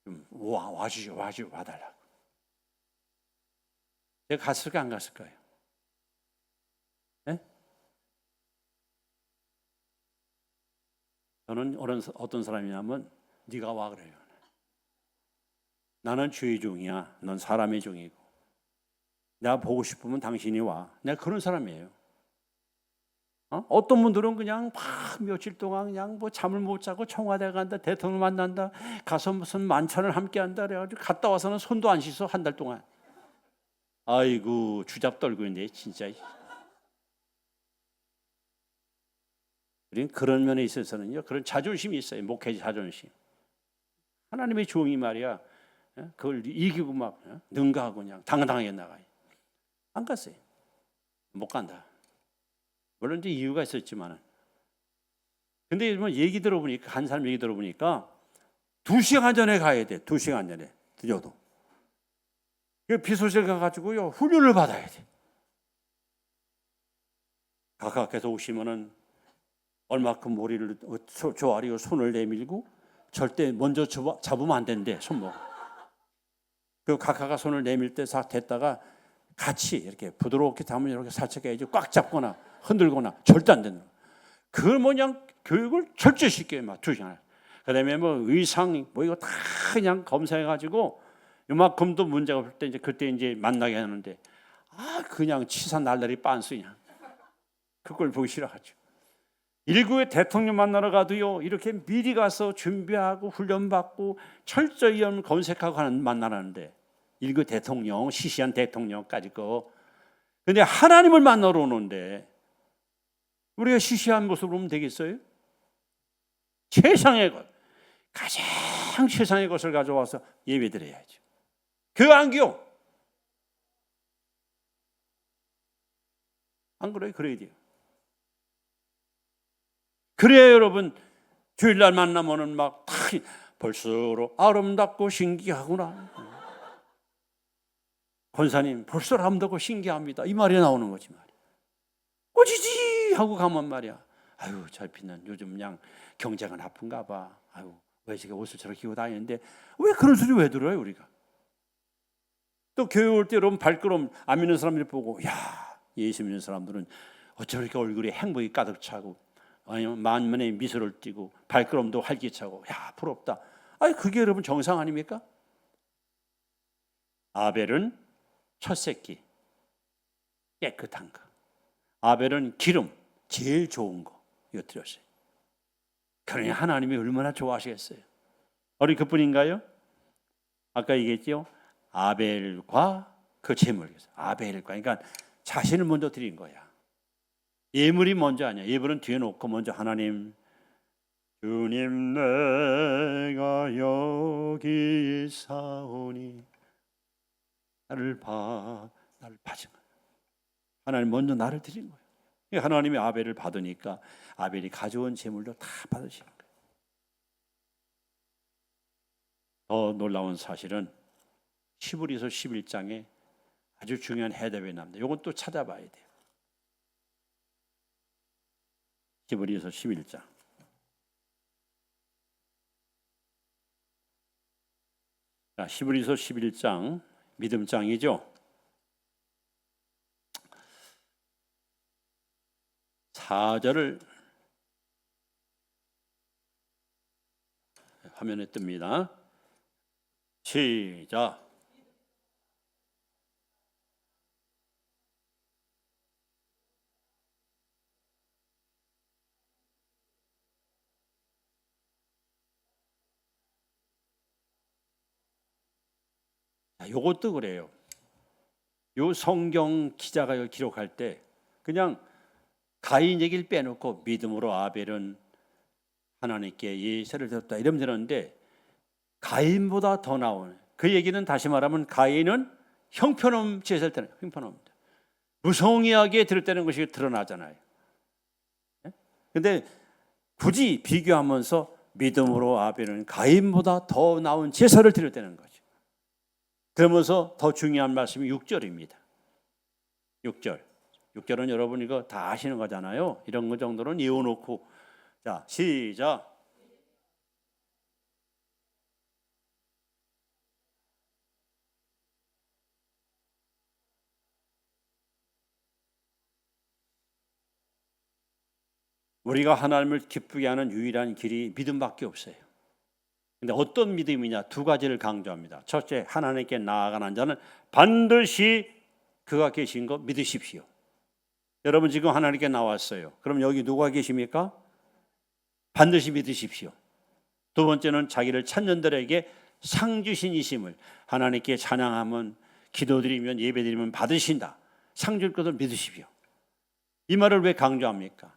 좀 와달라고. 제가 갔을까 안 갔을까요? 네? 저는 어떤 사람이냐면 네가 와 그래요. 나는 주의 종이야. 넌 사람의 종이고. 내가 보고 싶으면 당신이 와. 내가 그런 사람이에요. 어떤 분들은 그냥 막 며칠 동안 그냥 뭐 잠을 못 자고 청와대 간다, 대통령 만난다, 가서 무슨 만찬을 함께 한다 그래가지고 갔다 와서는 손도 안 씻어 한 달 동안. 아이고 주잡 떨고 있네 진짜. 그런 면에 있어서는요, 그런 자존심이 있어요. 목회자 자존심. 하나님의 종이 말이야, 그걸 이기고 막 능가하고 그냥 당당하게 나가요. 안 갔어요. 못 간다. 물론 이제 이유가 있었지만은. 근데 뭐 얘기 들어보니까 한 사람 얘기 들어보니까 2시간 전에 가야 돼. 2시간 전에 늦어도. 비서실 가가지고요 훈련을 받아야 돼. 가까이서 오시면은 얼마큼 머리를 조아리고 손을 내밀고 절대 먼저 잡으면 안 된대 손목. 그 각하가 손을 내밀 때 싹 됐다가 같이 이렇게 부드럽게 담으면 이렇게 살짝 해야지 꽉 잡거나 흔들거나 절대 안 된다. 그걸 그냥 교육을 철저시켜요. 막 2시간. 그다음에 뭐 의상 뭐 이거 다 그냥 검사해가지고 요만큼도 문제가 없을 때 이제 그때 이제 만나게 하는데 그냥 치사 날라리 빤스냐. 그걸 보기 싫어하죠. 일국의 대통령 만나러 가도요 이렇게 미리 가서 준비하고 훈련받고 철저히 검색하고 하는 만나라는데 일국 대통령 시시한 대통령까지 거. 근데 하나님을 만나러 오는데 우리가 시시한 모습으로 오면 되겠어요? 최상의 것, 가장 최상의 것을 가져와서 예배드려야죠. 그 안기요? 안 그래요? 그래야 돼요. 그래야 여러분 주일날 만나면은 막 벌써로 아름답고 신기하구나. 권사님 벌써 아름답고 신기합니다. 이 말이 나오는 거지 말이야. 꼬지지 하고 가면 말이야. 아유 잘 pit는 요즘 그냥 경제가 나쁜가 봐. 아유 왜 제가 옷을 저렇게 입고 다니는데 왜 그런 소리 왜 들어요 우리가? 또 교회 올 때 여러분 발걸음 안 믿는 사람들이 보고 야 예수 믿는 사람들은 어쩜 이렇게 얼굴에 행복이 가득 차고 아니면 만면에 미소를 띠고 발걸음도 활기차고 야 부럽다. 아니 그게 여러분 정상 아닙니까? 아벨은 첫 새끼 깨끗한 거. 아벨은 기름 제일 좋은 거 이거 드렸어요. 그러니 하나님이 얼마나 좋아하시겠어요? 우리 그뿐인가요? 아까 얘기했죠. 아벨과 그 제물. 아벨과 그러니까 자신을 먼저 드린 거야. 예물이 먼저 아니야. 예물은 뒤에 놓고 먼저 하나님 주님 내가 여기 있사오니 나를 봐준 거야. 하나님 먼저 나를 드린 거예요. 하나님이 아벨을 받으니까 아벨이 가져온 제물도 다 받으시는 거예요. 더 놀라운 사실은 히브리서 11장에 아주 중요한 해답이 나옵니다. 이건 또 찾아봐야 돼요. 히브리서 11장. 자, 히브리서 11장 믿음장이죠. 4절을 화면에 뜹니다. 시작. 요것도 그래요. 요 성경 기자가 기록할 때 그냥 가인 얘기를 빼놓고 믿음으로 아벨은 하나님께 예세를 드렸다 이러면 되는데 가인보다 더 나오는 그 얘기는 다시 말하면 가인은 형편없는 제사를 드리는 형편없습니다. 무성의하게 드렸다는 것이 드러나잖아요. 그런데 굳이 비교하면서 믿음으로 아벨은 가인보다 더 나은 제사를 드렸다는 거죠. 그러면서 더 중요한 말씀이 6절입니다. 6절은 여러분 이거 다 아시는 거잖아요. 이런 거 정도는 외워놓고 자 시작. 우리가 하나님을 기쁘게 하는 유일한 길이 믿음밖에 없어요. 근데 어떤 믿음이냐? 두 가지를 강조합니다. 첫째, 하나님께 나아가는 자는 반드시 그가 계신 거 믿으십시오. 여러분 지금 하나님께 나왔어요. 그럼 여기 누가 계십니까? 반드시 믿으십시오. 두 번째는 자기를 찾는 자에게 상 주신 이심을 하나님께 찬양하면 기도드리면 예배드리면 받으신다. 상 줄 것을 믿으십시오. 이 말을 왜 강조합니까?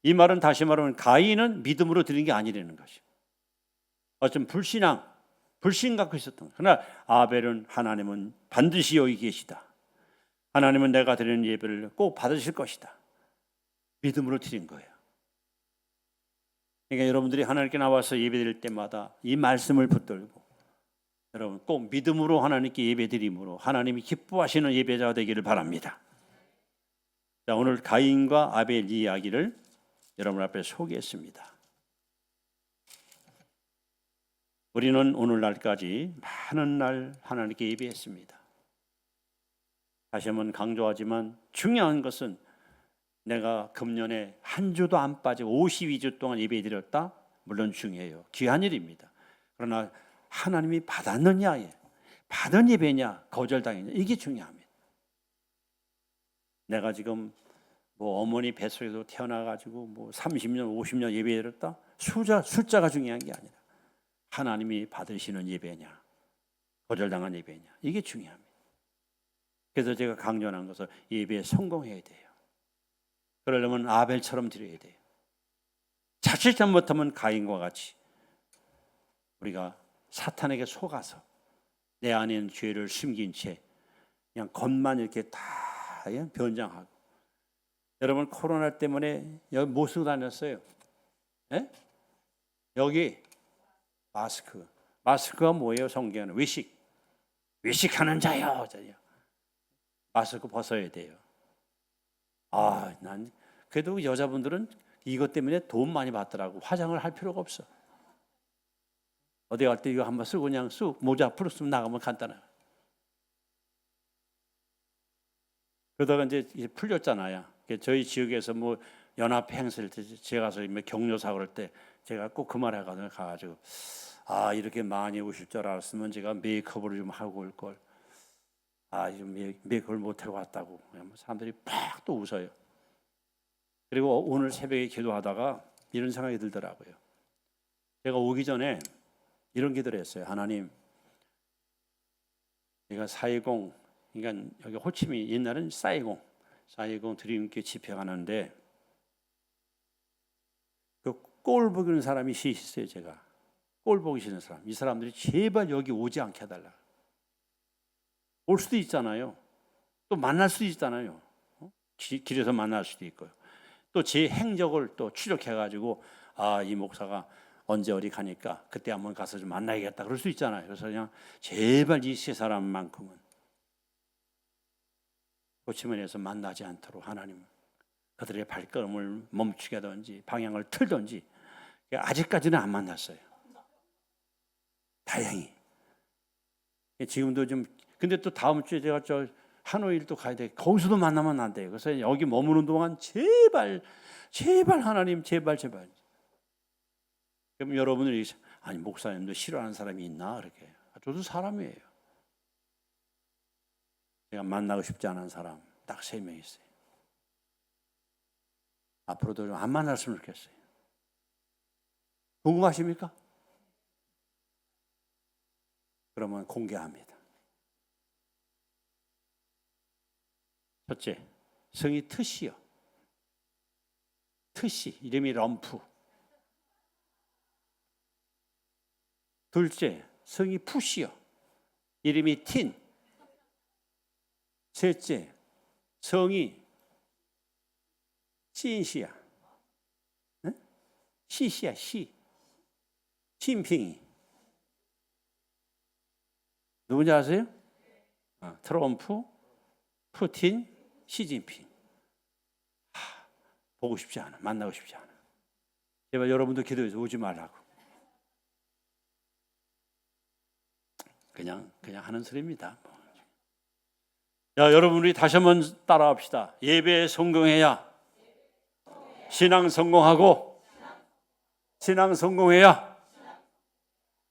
이 말은 다시 말하면 가인은 믿음으로 드린 게 아니라는 것이죠. 어쩜 불신 갖고 있었던 거예요. 그러나 아벨은 하나님은 반드시 여기 계시다. 하나님은 내가 드리는 예배를 꼭 받으실 것이다. 믿음으로 드린 거예요. 그러니까 여러분들이 하나님께 나와서 예배드릴 때마다 이 말씀을 붙들고 여러분 꼭 믿음으로 하나님께 예배드림으로 하나님이 기뻐하시는 예배자가 되기를 바랍니다. 자, 오늘 가인과 아벨 이야기를 여러분 앞에 소개했습니다. 우리는 오늘날까지 많은 날 하나님께 예배했습니다. 다시 한번 강조하지만 중요한 것은 내가 금년에 한 주도 안 빠지고 52주 동안 예배드렸다? 물론 중요해요. 귀한 일입니다. 그러나 하나님이 받았느냐, 받은 예배냐, 거절당했냐 이게 중요합니다. 내가 지금 뭐 어머니 뱃속에서 태어나가지고 뭐 30년, 50년 예배드렸다? 숫자가 중요한 게 아니라 하나님이 받으시는 예배냐, 거절당한 예배냐 이게 중요합니다. 그래서 제가 강조한 것은 예배에 성공해야 돼요. 그러려면 아벨처럼 드려야 돼요. 자칫 잘못하면 가인과 같이 우리가 사탄에게 속아서 내 안에 있는 죄를 숨긴 채 그냥 겉만 이렇게 다 변장하고. 여러분 코로나 때문에 여기 못 쓰고 다녔어요. 에? 여기 마스크가 뭐예요? 성경은 외식하는 자요. 마스크 벗어야 돼요. 난 그래도 여자분들은 이것 때문에 돈 많이 받더라고. 화장을 할 필요가 없어. 어디 갈 때 이거 한번 쓰고 그냥 모자 앞으로 쓰면 나가면 간단해. 그러다가 이제 풀렸잖아요. 저희 지역에서 뭐 연합회 행사를 때 제가 가서 격려사 그럴 때 제가 꼭 그 말 해가지고 이렇게 많이 오실 줄 알았으면 제가 메이크업을 좀 하고 올 걸. 메이크업을 못 하고 왔다고. 사람들이 팍 또 웃어요. 그리고 오늘 새벽에 기도하다가 이런 생각이 들더라고요. 제가 오기 전에 이런 기도를 했어요. 하나님, 제가 4.20, 그러니까 여기 호치민 옛날엔 4.20 드림교회 집회 가는데 그 꼴 보기는 사람이 있어요. 제가 꼴 보기 싫은 사람, 이 사람들이 제발 여기 오지 않게 해달라. 올 수도 있잖아요. 또 만날 수도 있잖아요. 길에서 만날 수도 있고요. 또 제 행적을 또 추적해가지고 이 목사가 언제 어디 가니까 그때 한번 가서 좀 만나야겠다 그럴 수 있잖아요. 그래서 그냥 제발 이 세 사람만큼은 호치민에서 만나지 않도록 하나님 그들의 발걸음을 멈추게 하든지 방향을 틀든지. 아직까지는 안 만났어요. 다행히. 지금도 좀 근데 또 다음 주에 제가 하노이를 또 가야 돼. 거기서도 만나면 안 돼요. 그래서 여기 머무는 동안 제발 하나님 제발. 그럼 여러분들이 아니 목사님도 싫어하는 사람이 있나? 이렇게. 저도 사람이에요. 제가 만나고 싶지 않은 사람 딱 3명 있어요. 앞으로도 좀 안 만났으면 좋겠어요. 궁금하십니까? 그러면 공개합니다. 첫째, 성이 트시요. 트시, 이름이 럼프. 둘째, 성이 푸시요. 이름이 틴. 셋째, 성이 신시야. 네? 시시야, 시. 심핑이. 누군지 아세요? 트럼프, 푸틴, 시진핑. 보고 싶지 않아. 만나고 싶지 않아. 제발 여러분도 기도해서 오지 말라고. 그냥 하는 소리입니다. 자, 여러분 우리 다시 한번 따라합시다. 예배에 성공해야 신앙 성공하고, 신앙 성공해야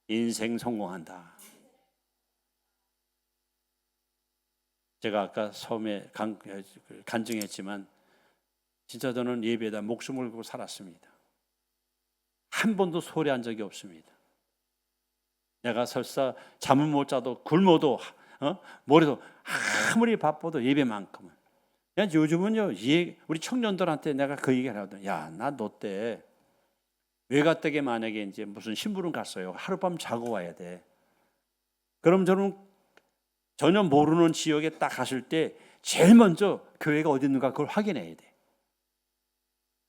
인생 성공한다. 제가 아까 처음에 간증했지만 진짜 저는 예배에다 목숨을 걸고 살았습니다. 한 번도 소리한 적이 없습니다. 내가 설사 잠을 못 자도 굶어도 머리도 아무리 바빠도 예배만큼은. 요즘은요, 우리 청년들한테 내가 그 얘기를 하거든. 야, 나 너 때 외가댁에 만약에 이제 무슨 심부름 갔어요. 하룻밤 자고 와야 돼. 그럼 저는 전혀 모르는 지역에 딱 갔을 때 제일 먼저 교회가 어디 있는가 그걸 확인해야 돼.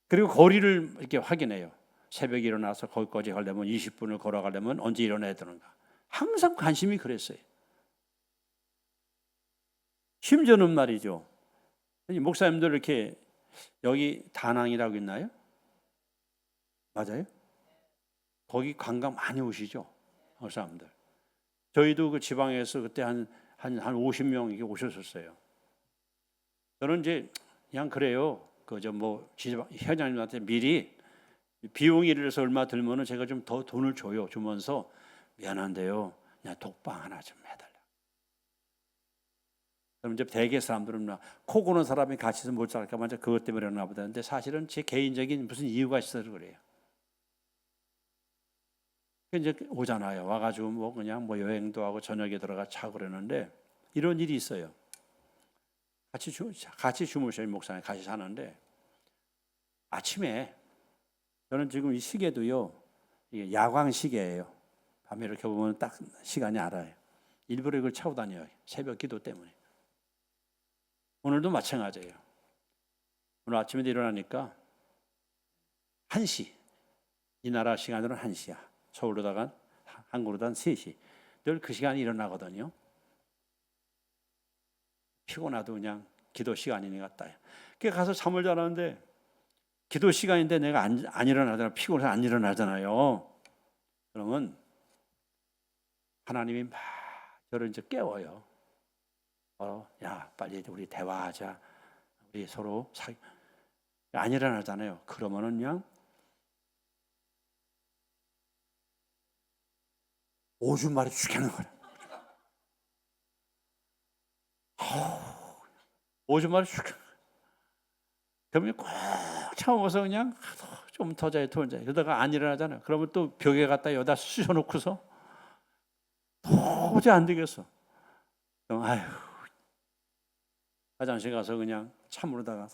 그리고 거리를 이렇게 확인해요. 새벽에 일어나서 거기까지 가려면 20분을 걸어가려면 언제 일어나야 되는가. 항상 관심이 그랬어요. 심지어는 말이죠. 목사님들 이렇게 여기 다낭이라고 있나요? 맞아요? 거기 관광 많이 오시죠? 그 사람들. 저희도 그 지방에서 그때 한 50명 이렇게 오셨었어요. 저는 이제 그냥 그래요. 회장님한테 미리 비용이 이래서 얼마 들면은 제가 좀 더 돈을 주면서 미안한데요. 그냥 독방 하나 좀 해달라. 그럼 이제 대개 사람들은 코 고는 사람이 같이 있으면 못 살까 먼저 그것 때문에 그러나 보다. 근데 사실은 제 개인적인 무슨 이유가 있어서 그래요. 이제 오잖아요. 와가지고 그냥 여행도 하고 저녁에 들어가 자고 그러는데 이런 일이 있어요. 같이 주무셔요. 목사님 같이 사는데 아침에 저는 지금 이 시계도요, 이게 야광 시계예요. 밤에 이렇게 보면 딱 시간이 알아요. 일부러 이걸 차고 다녀요. 새벽 기도 때문에. 오늘도 마찬가지예요. 오늘 아침에 일어나니까 1시. 이 나라 시간으로는 1시야. 서울로다가 한국으로다가 3시. 늘 그 시간에 일어나거든요. 피곤하도 그냥 기도 시간이니까 딱. 그래서 가서 잠을 자는데 기도 시간인데 내가 안 일어나잖아요. 피곤해서 안 일어나잖아요. 그러면 하나님이 막 저를 이제 깨워요. 야, 빨리 우리 대화하자. 우리 서로 안 일어나잖아요. 그러면은 그냥 오줌 마려 죽겠는 거야. 오줌 마려 죽겠는 거야. 그러면 꼭 참아서 그냥 좀 더 자요, 더 자요. 그러다가 안 일어나잖아요. 그러면 또 벽에 갖다 여기다 쑤셔놓고서 도저히 안 되겠어. 그럼 화장실 가서 그냥 찬물에다가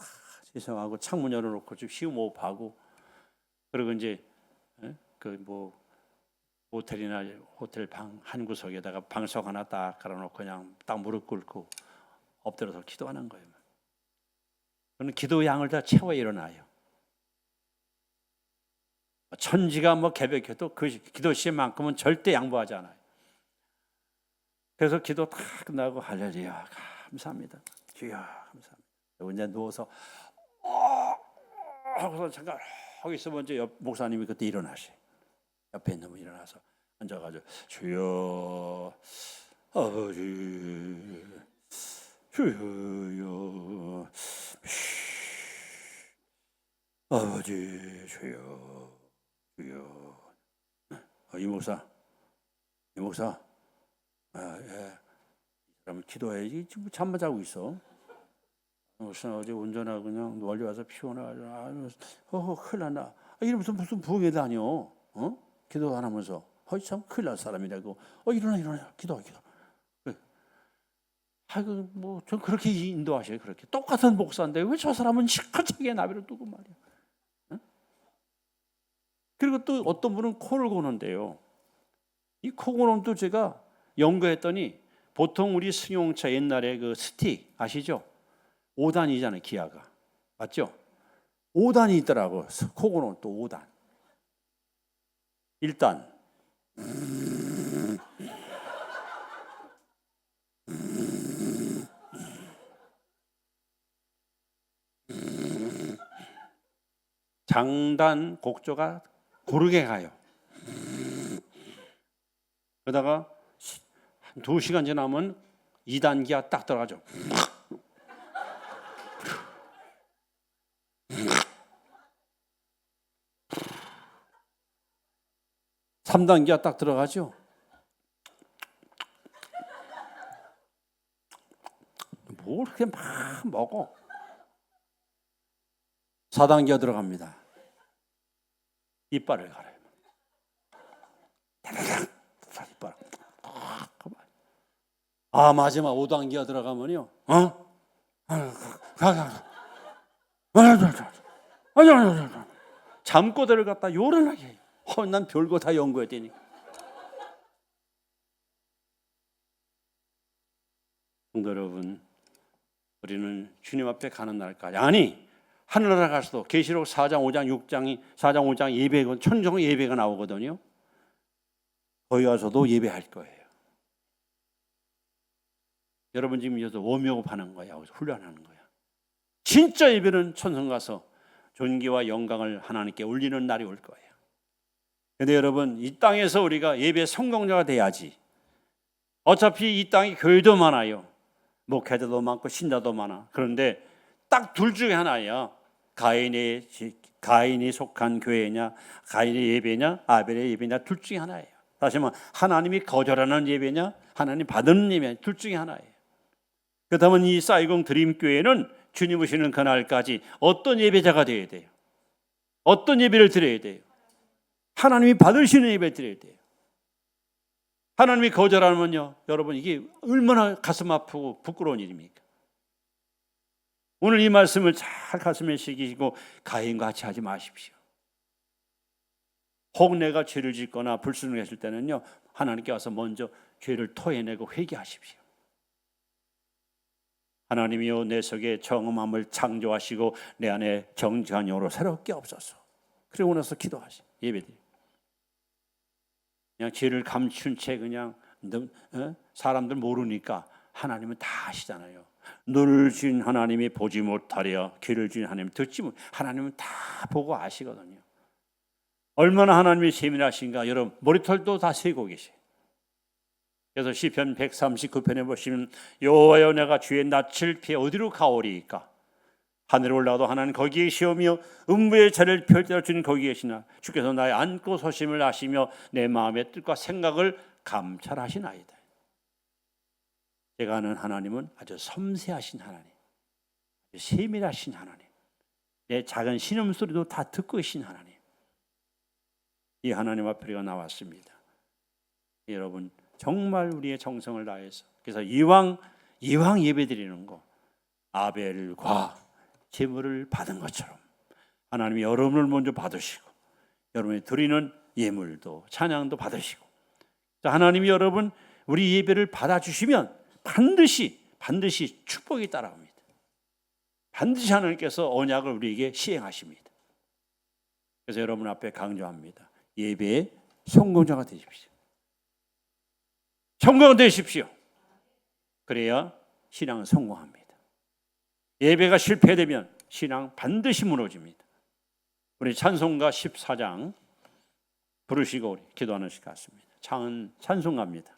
씻어하고 창문 열어놓고 좀 시음호흡하고 그리고 이제 호텔이나 호텔 방 한 구석에다가 방석 하나 딱 깔아놓고 그냥 딱 무릎 꿇고 엎드려서 기도하는 거예요. 그는 기도 양을 다 채워 일어나요. 천지가 개벽해도 그 기도 시만큼은 절대 양보하지 않아요. 그래서 기도 다 끝나고 할렐루야 감사합니다. 주여 감사합니다. 이제 누워서 하고서 잠깐 하고 있으면 이제 옆 목사님이 그때 일어나시. 옆에 있는 분 일어나서 앉아가지고 주여 아버지 주여 아버지 주여 주여 이 목사, 예, 그러면 기도해야지. 지금 잠만 자고 있어. 목사 어제 운전하고 그냥 멀리 와서 피곤해가지고 큰일 났나. 이러면서 무슨 부흥회 다녀. 기도 안 하면서. 참 큰일 날 사람이라고. 일어나. 기도. 아이고, 전 그렇게 인도하셔요. 그렇게. 똑같은 목사인데 왜 저 사람은 시커멓게 나비를 두고 말이야. 그리고 또 어떤 분은 코를 고는데요. 이 코 고는도 제가 연구했더니 보통 우리 승용차 옛날에 그 스틱 아시죠? 5단이잖아요, 기아가. 맞죠? 5단이 있더라고. 코 고는 또 5단. 1단. 장단 곡조가 고르게 가요. 그러다가 한 2시간 지나면 2단기가 딱 들어가죠. 3단기가 딱 들어가죠. 뭘 그렇게 막 먹어. 4단기가 들어갑니다. 이빨을 갈아요. 이빨. 마지막 5단기가 들어가면요. 잠꼬대를 갖다 요란하게 해요. 난 별거 다 연구해야 되니까. 성도 여러분, 우리는 주님 앞에 가는 날까지 하늘나라 가서도 계시록 4장 5장 6장이 4장 5장 예배가 천정 예배가 나오거든요. 거기 가서도 예배할 거예요. 여러분 지금 여기서 워밍업 하는 거야. 여기서 훈련하는 거야. 진짜 예배는 천성 가서 존귀와 영광을 하나님께 올리는 날이 올 거예요. 그런데 여러분 이 땅에서 우리가 예배 성공자가 돼야지. 어차피 이 땅에 교회도 많아요. 목회자도 많고 신자도 많아. 그런데 딱 둘 중에 하나야. 가인이 속한 교회냐, 가인의 예배냐, 아벨의 예배냐, 둘 중에 하나예요. 다시 말하면 하나님이 거절하는 예배냐, 하나님 받는 예배냐, 둘 중에 하나예요. 그렇다면 이 사이공 드림교회는 주님 오시는 그날까지 어떤 예배자가 되어야 돼요? 어떤 예배를 드려야 돼요? 하나님이 받으시는 예배를 드려야 돼요. 하나님이 거절하면요, 여러분 이게 얼마나 가슴 아프고 부끄러운 일입니까? 오늘 이 말씀을 잘 가슴에 새기시고 가인과 같이 하지 마십시오. 혹 내가 죄를 짓거나 불순종했을 때는요, 하나님께 와서 먼저 죄를 토해내고 회개하십시오. 하나님이여 내 속에 정음함을 창조하시고 내 안에 정직한 영으로 새롭게 없어서. 그리고 나서 기도하시 예배드립니다. 그냥 죄를 감춘 채 그냥 사람들 모르니까 하나님은 다 아시잖아요. 눈을 준 하나님이 보지 못하려, 귀를 준 하나님 듣지 못. 하나님은 다 보고 아시거든요. 얼마나 하나님이 세밀하신가. 여러분 머리털도 다 세고 계세요. 그래서 시편 139편에 보시면 여호와여 내가 주의 낯을 피해 어디로 가오리이까. 하늘에 올라가도 하나님 거기에 계시오며 음부의 자리를 펼쳐 주는 거기에 계시나 주께서 나의 앉고 서심을 아시며 내 마음의 뜻과 생각을 감찰하시나이다. 제가 아는 하나님은 아주 섬세하신 하나님, 아주 세밀하신 하나님, 내 작은 신음소리도 다 듣고 계신 하나님. 이 하나님 앞에 우리가 나왔습니다. 여러분 정말 우리의 정성을 다해서, 그래서 이왕 예배드리는 거 아벨과 제물을 받은 것처럼 하나님이 여러분을 먼저 받으시고 여러분이 드리는 예물도 찬양도 받으시고, 하나님이 여러분 우리 예배를 받아주시면 반드시 축복이 따라옵니다. 반드시 하나님께서 언약을 우리에게 시행하십니다. 그래서 여러분 앞에 강조합니다. 예배의 성공자가 되십시오. 성공되십시오. 그래야 신앙은 성공합니다. 예배가 실패되면 신앙 반드시 무너집니다. 우리 찬송가 14장 부르시고 우리 기도하는 시간 같습니다. 찬송가입니다.